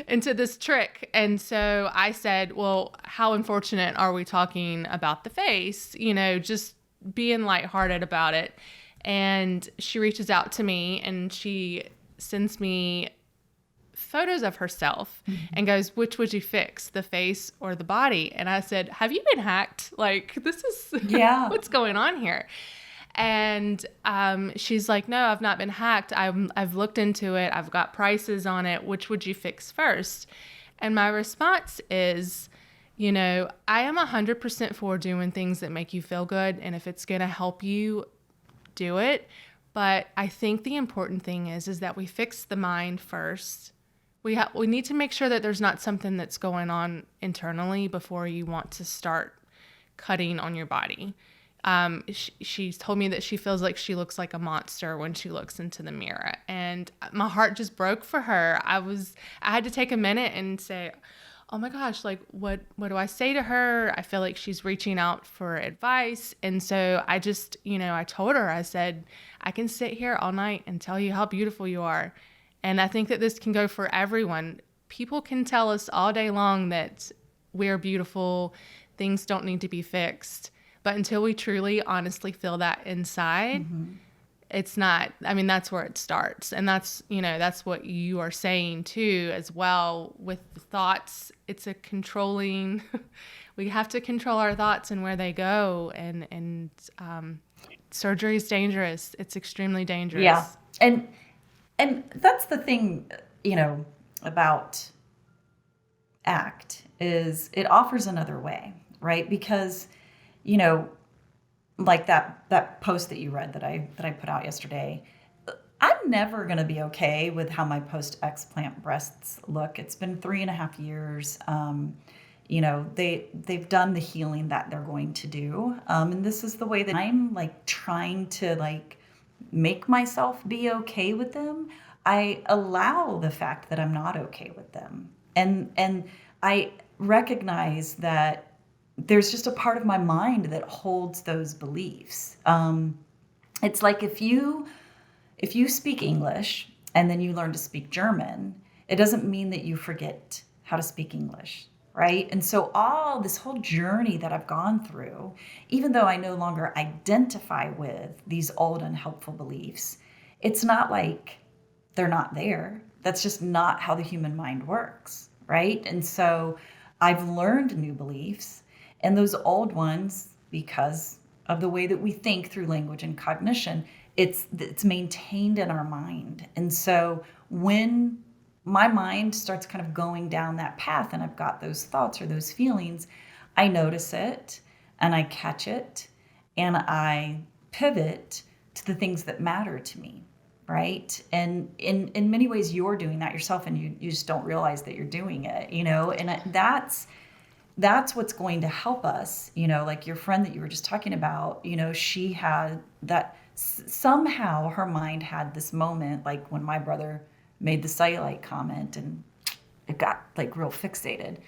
into this trick. And so I said, well, how unfortunate are we talking about the face? Just being lighthearted about it. And she reaches out to me, and she sends me photos of herself and goes, which would you fix, the face or the body? And I said, have you been hacked? Like, this is what's going on here? And she's like, no, I've not been hacked. I've looked into it. I've got prices on it. Which would you fix first? And my response is, I am 100% for doing things that make you feel good. And if it's going to help you, do it. But I think the important thing is that we fix the mind first. We need to make sure that there's not something that's going on internally before you want to start cutting on your body. She's told me that she feels like she looks like a monster when she looks into the mirror, and my heart just broke for her. I had to take a minute and say, oh my gosh, like what do I say to her? I feel like she's reaching out for advice. And so I just, I told her, I said, I can sit here all night and tell you how beautiful you are. And I think that this can go for everyone. People can tell us all day long that we're beautiful, things don't need to be fixed. But until we truly, honestly feel that inside, it's not, that's where it starts. And that's what you are saying too, as well, with the thoughts. It's a controlling, we have to control our thoughts and where they go. And surgery is dangerous. It's extremely dangerous. Yeah. And that's the thing, about ACT, is it offers another way, right? Because, like that post that you read that I put out yesterday, I'm never going to be okay with how my post-explant breasts look. It's been 3.5 years. They've done the healing that they're going to do. And this is the way that I'm trying to make myself be okay with them. I allow the fact that I'm not okay with them. And I recognize that there's just a part of my mind that holds those beliefs. It's like if you speak English and then you learn to speak German, it doesn't mean that you forget how to speak English, right? And so all this whole journey that I've gone through, even though I no longer identify with these old unhelpful beliefs, it's not like they're not there. That's just not how the human mind works, right? And so I've learned new beliefs, and those old ones, because of the way that we think through language and cognition, it's maintained in our mind. And so when my mind starts kind of going down that path and I've got those thoughts or those feelings, I notice it and I catch it and I pivot to the things that matter to me, right? And in many ways, you're doing that yourself, and you just don't realize that you're doing it, and that's what's going to help us, like your friend that you were just talking about, she had that, somehow her mind had this moment, like when my brother made the cellulite comment and it got real fixated,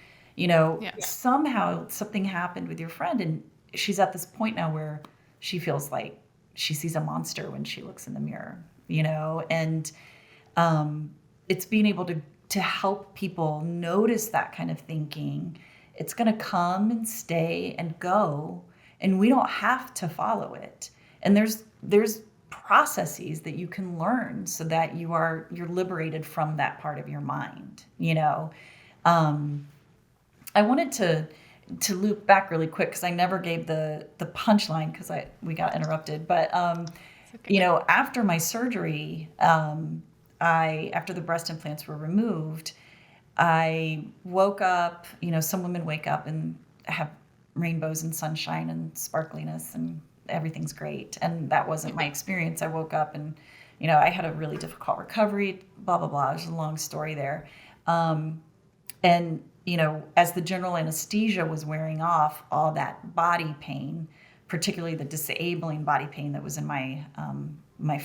somehow something happened with your friend, and she's at this point now where she feels like she sees a monster when she looks in the mirror, and it's being able to help people notice that kind of thinking. It's going to come and stay and go, and we don't have to follow it. And there's processes that you can learn so that you're liberated from that part of your mind. I wanted to loop back really quick because I never gave the punchline because we got interrupted. But okay. After my surgery, after the breast implants were removed, I woke up, some women wake up and have rainbows and sunshine and sparkliness and everything's great. And that wasn't my experience. I woke up and, I had a really difficult recovery, blah, blah, blah. There's a long story there. And, as the general anesthesia was wearing off, all that body pain, particularly the disabling body pain that was in my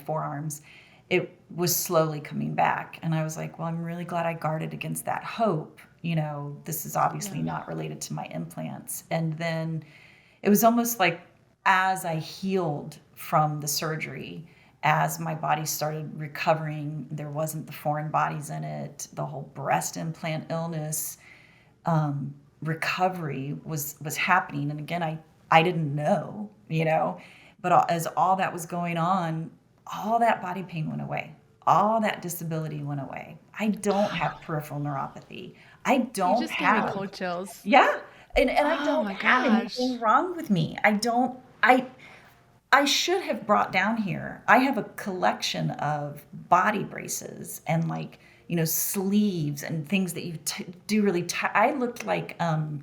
forearms, it was slowly coming back. And I was like, well, I'm really glad I guarded against that hope. This is obviously not related to my implants. And then it was almost like as I healed from the surgery, as my body started recovering, there wasn't the foreign bodies in it, the whole breast implant illness, recovery was happening. And again, I didn't know, but as all that was going on, all that body pain went away. All that disability went away. I don't have peripheral neuropathy. I You don't just gave me have, cold chills. yeah. And I Oh don't my have gosh. anything wrong with me. I should have brought down here. I have a collection of body braces and sleeves and things that you do really I looked like Anakin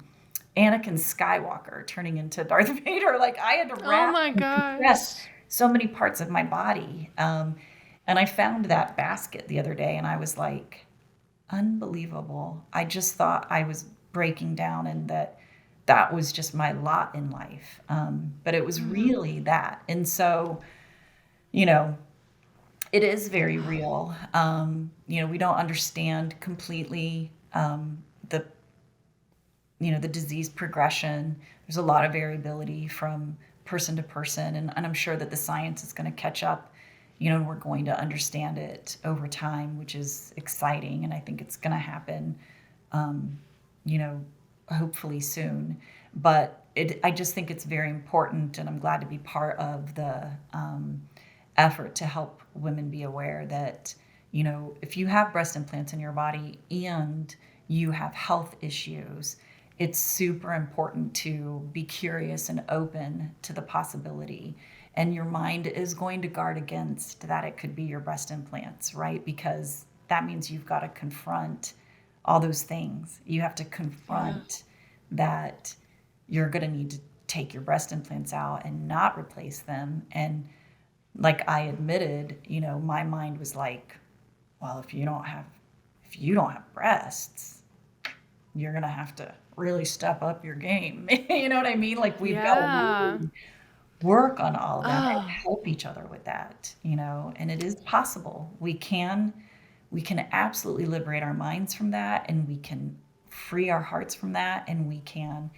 Skywalker turning into Darth Vader. Like I had to Oh wrap my and compress gosh. so many parts of my body. And I found that basket the other day and I was like, unbelievable. I just thought I was breaking down and that was just my lot in life. But it was really that. And so, it is very real. We don't understand completely the the disease progression. There's a lot of variability from person to person, and I'm sure that the science is going to catch up. And we're going to understand it over time, which is exciting, and I think it's going to happen. You know, hopefully soon. But I just think it's very important, and I'm glad to be part of the effort to help women be aware that, if you have breast implants in your body and you have health issues, it's super important to be curious and open to the possibility. And your mind is going to guard against that it could be your breast implants, right? Because that means you've got to confront all those things. You have to confront that you're going to need to take your breast implants out and not replace them. And like I admitted, my mind was like, well, if you don't have breasts, you're going to have to really step up your game. You know what I mean? Like we've got to Yeah. really work on all of that and Oh, help each other with that, and it is possible. We can absolutely liberate our minds from that, and we can free our hearts from that, and we can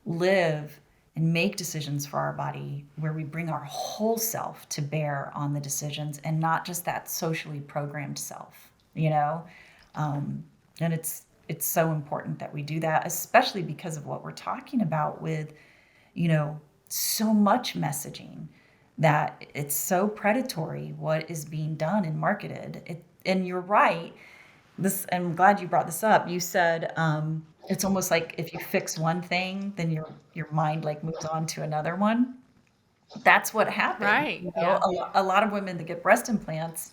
live and make decisions for our body where we bring our whole self to bear on the decisions and not just that socially programmed self, and it's so important that we do that, especially because of what we're talking about with, so much messaging that it's so predatory what is being done and marketed. And you're right. I'm glad you brought this up. You said it's almost like if you fix one thing, then your mind like moves on to another one. That's what happens. right. Yeah. A lot of women that get breast implants,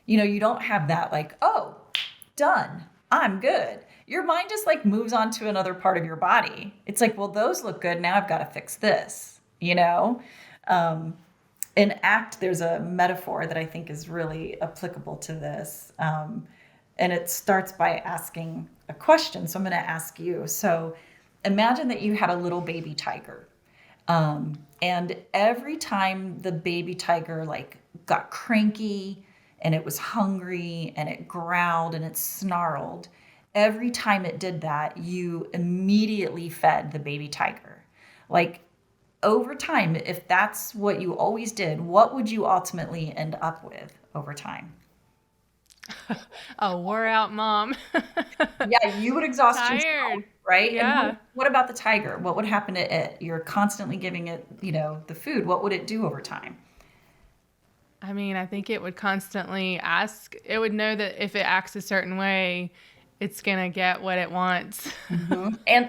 you don't have that like, oh, done, I'm good. Your mind just like moves on to another part of your body. It's like, well, those look good. Now I've got to fix this. In ACT, there's a metaphor that I think is really applicable to this. And it starts by asking a question. So I'm going to ask you. So imagine that you had a little baby tiger. And every time the baby tiger like got cranky and it was hungry and it growled and it snarled, every time it did that, you immediately fed the baby tiger. Like over time, if that's what you always did, what would you ultimately end up with over time? A wore out mom. Yeah, you would exhaust yourself, Tired. right? And Yeah. what about the tiger? What would happen to it? You're constantly giving it, the food. What would it do over time? I mean, I think it would constantly ask, it would know that if it acts a certain way, it's going to get what it wants. And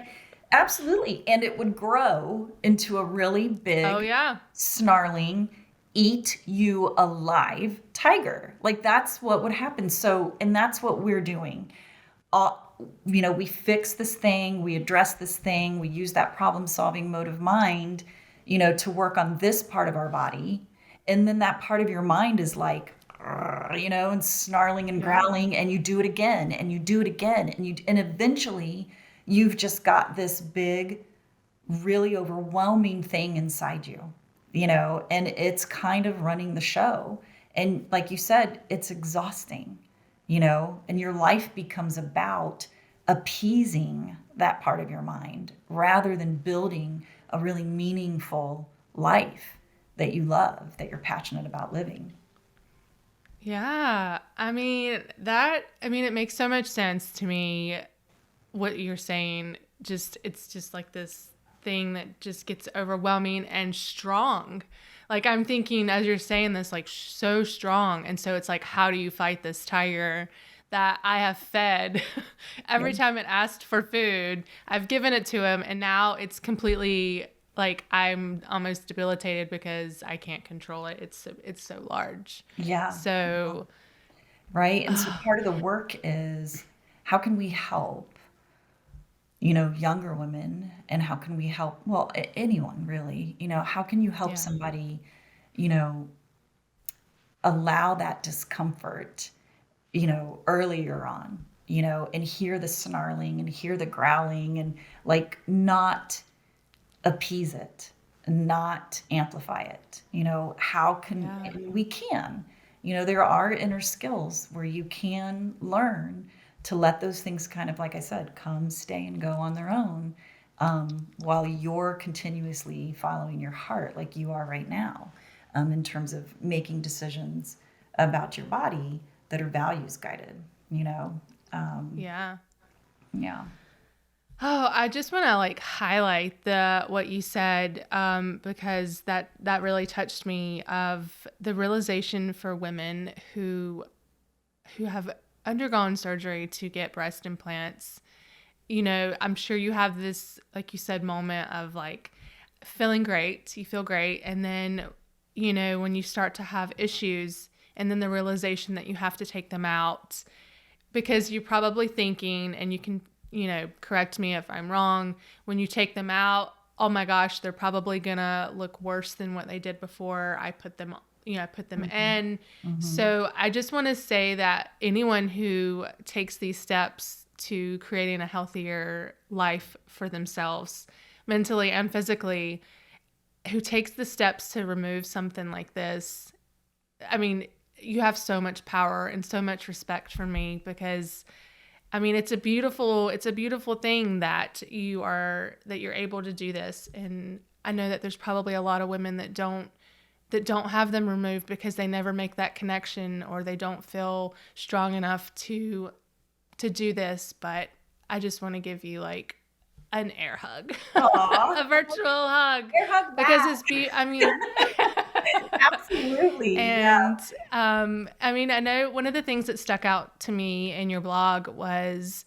absolutely. And it would grow into a really Oh, big, yeah. snarling, eat you alive tiger. Like that's what would happen. So, and that's what we're doing. we fix this thing, we address this thing, we use that problem solving mode of mind, to work on this part of our body. And then that part of your mind is like, and snarling and Yeah. growling, and you do it again and you do it again. And eventually you've just got this big, really overwhelming thing inside you, and it's kind of running the show. And like you said, it's exhausting, and your life becomes about appeasing that part of your mind rather than building a really meaningful life that you love, that you're passionate about living. Yeah. It makes so much sense to me what you're saying. It's just like this thing that just gets overwhelming and strong. Like I'm thinking as you're saying this, like so strong. And so it's like, how do you fight this tiger that I have fed every Yeah. time it asked for food? I've given it to him, and now it's completely like I'm almost debilitated because I can't control it. It's so large. Yeah. So, Right. And so part of the work is, how can we help, younger women, and how can we help, well, anyone really, how can you help yeah. somebody, you know, allow that discomfort, earlier on, and hear the snarling and hear the growling, and like not appease it, not amplify it. How can Yeah. and we can, there are inner skills where you can learn to let those things kind of, like I said, come, stay, and go on their own, while you're continuously following your heart like you are right now, in terms of making decisions about your body that are values guided, um, Yeah. yeah. Oh, I just want to like highlight the what you said, because that really touched me, of the realization for women who have undergone surgery to get breast implants. I'm sure you have this, like you said, moment of like feeling great, you feel great, and then when you start to have issues, and then the realization that you have to take them out, because you're probably thinking, and you can, correct me if I'm wrong, when you take them out, oh my gosh, they're probably gonna look worse than what they did before I put them, I put them Hmm. in. Hmm. So I just want to say that anyone who takes these steps to creating a healthier life for themselves, mentally and physically, who takes the steps to remove something like this, I mean, you have so much power and so much respect for me, because it's a beautiful thing that you're able to do this. And I know that there's probably a lot of women that don't have them removed because they never make that connection, or they don't feel strong enough to do this. But I just want to give you like an air hug, Aw, a virtual hug, air hug because back. it's be. I mean, Absolutely, yeah. and I know one of the things that stuck out to me in your blog was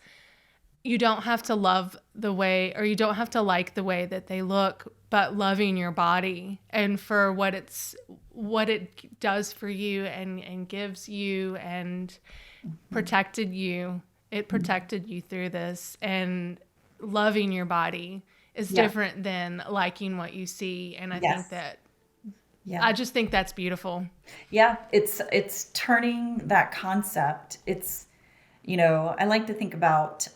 you don't have to love the way, or you don't have to like the way that they look, but loving your body and for what it does for you, and gives you, and protected you. It protected you through this, and loving your body is Yeah. different than liking what you see. And Yes. I Yeah. just think that's beautiful. Yeah. It's turning that concept. I like to think about,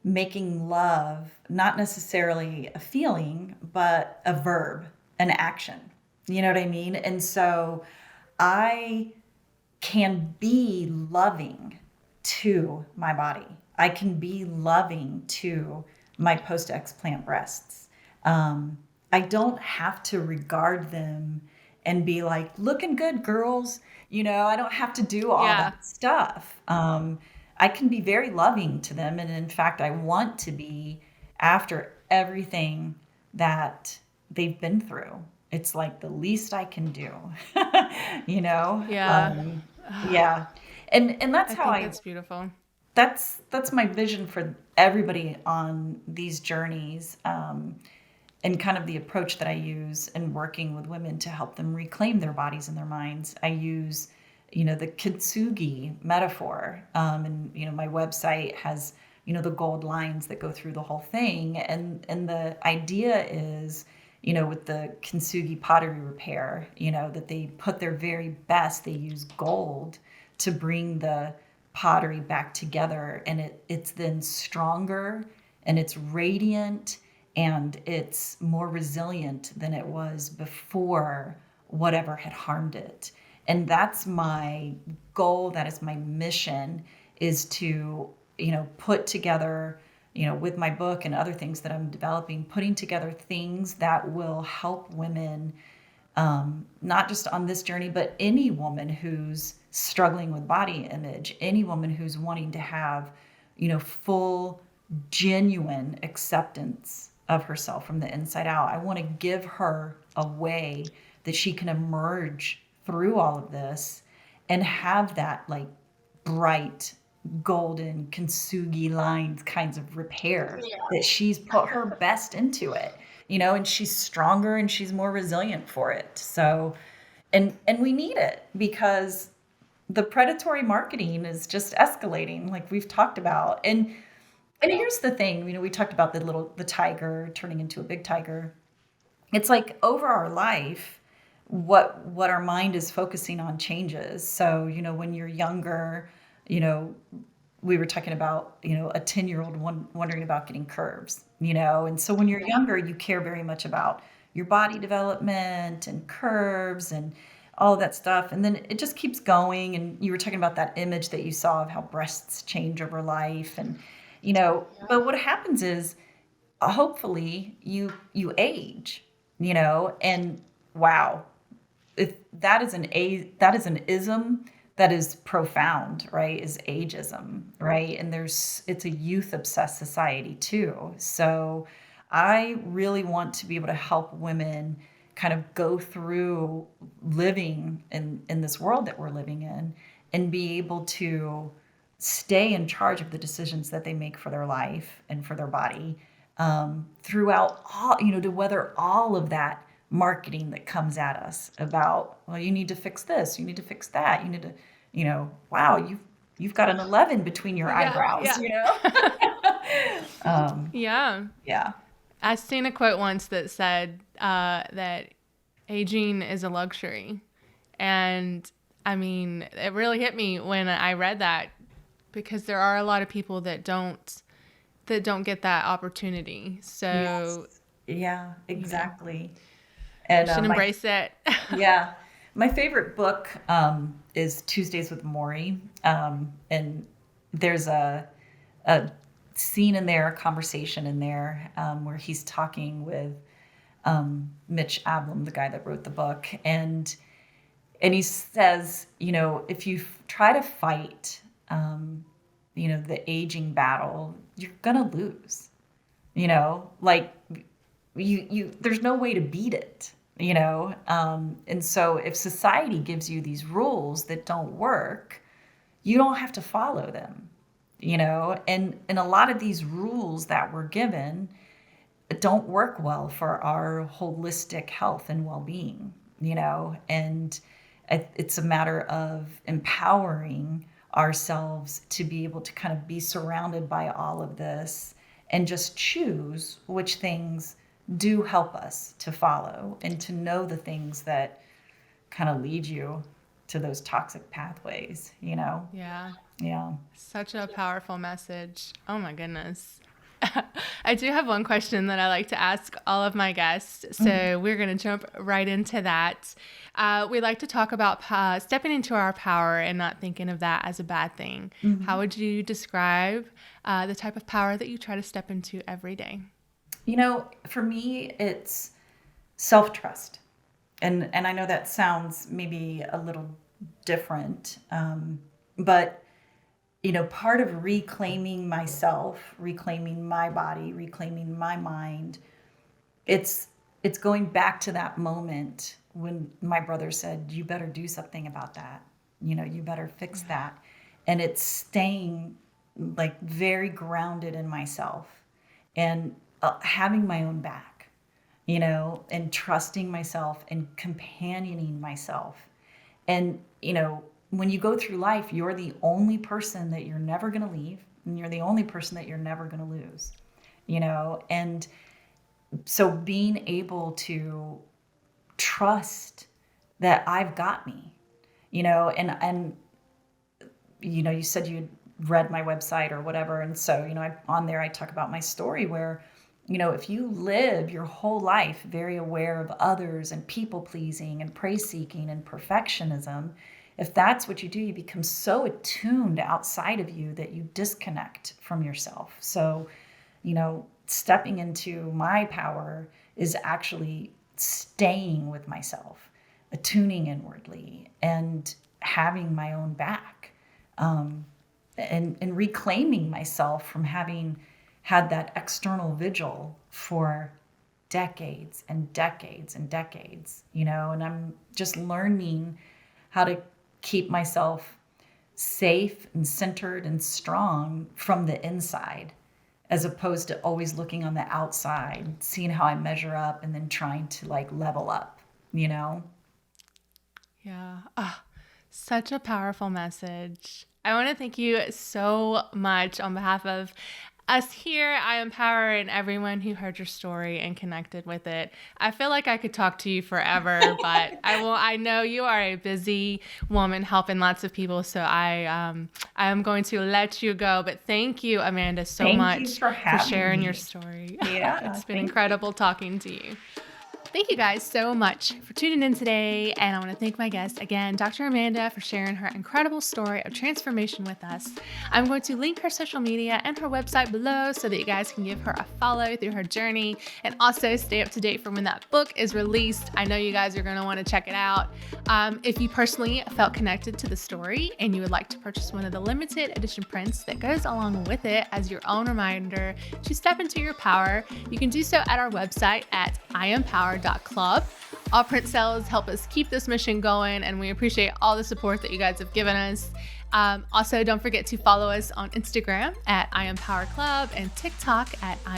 making love not necessarily a feeling, but a verb, an action. You know what I mean? And so I can be loving to my body. I can be loving to my post explant breasts. Um, I don't have to regard them and be like, looking good, girls. I don't have to do all Yeah. that stuff. I can be very loving to them. And in fact, I want to be, after everything that they've been through. It's like the least I can do, you know? Yeah. Yeah. And that's I how think I that's beautiful. that's my vision for everybody on these journeys, and kind of the approach that I use in working with women to help them reclaim their bodies and their minds. I use the kintsugi metaphor. And, my website has, the gold lines that go through the whole thing. And the idea is, with the kintsugi pottery repair, that they put their very best, they use gold to bring the pottery back together. And it's then stronger and it's radiant and it's more resilient than it was before whatever had harmed it. And that's my goal. That is my mission, is to, put together, with my book and other things that I'm developing, putting together things that will help women, not just on this journey, but any woman who's struggling with body image, any woman who's wanting to have, full, genuine acceptance of herself from the inside out. I want to give her a way that she can emerge through all of this and have that like bright golden kintsugi lines kinds of repair, that she's put her best into it, and she's stronger and she's more resilient for it. So, and we need it because the predatory marketing is just escalating, like we've talked about. And here's the thing, we talked about the tiger turning into a big tiger. It's like over our life, what our mind is focusing on changes. So, when you're younger, we were talking about, a 10-year-old wondering about getting curves, and so when you're younger, you care very much about your body development and curves and all of that stuff. And then it just keeps going. And you were talking about that image that you saw of how breasts change over life. And, but what happens is hopefully you age, and wow, if that is an ism that is profound, right? Is ageism, right? And it's a youth obsessed society too. So I really want to be able to help women kind of go through living in this world that we're living in and be able to stay in charge of the decisions that they make for their life and for their body, throughout all, to weather all of that marketing that comes at us about, well, you need to fix this, you need to fix that, you need to, wow, you've got an 11 between your eyebrows, Yeah. Yeah. I seen a quote once that said that aging is a luxury. And I mean, it really hit me when I read that, because there are a lot of people that don't get that opportunity. So Yes. Yeah, exactly. you And should embrace it. yeah, my favorite book is Tuesdays with Maury, and there's a scene in there, a conversation in there, where he's talking with Mitch Albom, the guy that wrote the book, and he says, if you try to fight, the aging battle, you're gonna lose. Like you there's no way to beat it. And so if society gives you these rules that don't work, you don't have to follow them. And a lot of these rules that we're given don't work well for our holistic health and well-being, and it's a matter of empowering ourselves to be able to kind of be surrounded by all of this and just choose which things do help us to follow and to know the things that kind of lead you to those toxic pathways, Yeah. Yeah. Such a powerful message. Oh my goodness. I do have one question that I like to ask all of my guests. So we're going to jump right into that. We like to talk about stepping into our power and not thinking of that as a bad thing. How would you describe the type of power that you try to step into every day? For me, it's self-trust. And I know that sounds maybe a little different, but part of reclaiming myself, reclaiming my body, reclaiming my mind, it's going back to that moment when my brother said, you better do something about that. You better fix that. And it's staying like very grounded in myself and having my own back, and trusting myself and companioning myself. And, when you go through life, you're the only person that you're never going to leave, and you're the only person that you're never going to lose, and so being able to trust that I've got me, and you said you read my website or whatever. And so, on there, I talk about my story where, if you live your whole life very aware of others and people pleasing and praise seeking and perfectionism, if that's what you do, you become so attuned outside of you that you disconnect from yourself. So, stepping into my power is actually staying with myself, attuning inwardly, and having my own back, and reclaiming myself from having had that external vigil for decades and decades and decades, and I'm just learning how to keep myself safe and centered and strong from the inside, as opposed to always looking on the outside, seeing how I measure up and then trying to level up, Yeah. Such a powerful message. I want to thank you so much on behalf of us here at I Empower and everyone who heard your story and connected with it. I feel like I could talk to you forever, but I know you are a busy woman helping lots of people, so I am going to let you go. But thank you, Amanda, so Thank you much for for sharing having your me. story. Yeah, It's been thank incredible talking to you. Thank you guys so much for tuning in today. And I want to thank my guest again, Dr. Amanda, for sharing her incredible story of transformation with us. I'm going to link her social media and her website below so that you guys can give her a follow through her journey and also stay up to date for when that book is released. I know you guys are going to want to check it out. If you personally felt connected to the story and you would like to purchase one of the limited edition prints that goes along with it as your own reminder to step into your power, you can do so at our website at iempower.club. All print sales help us keep this mission going, and we appreciate all the support that you guys have given us. Also, don't forget to follow us on Instagram at iempowerclub and TikTok at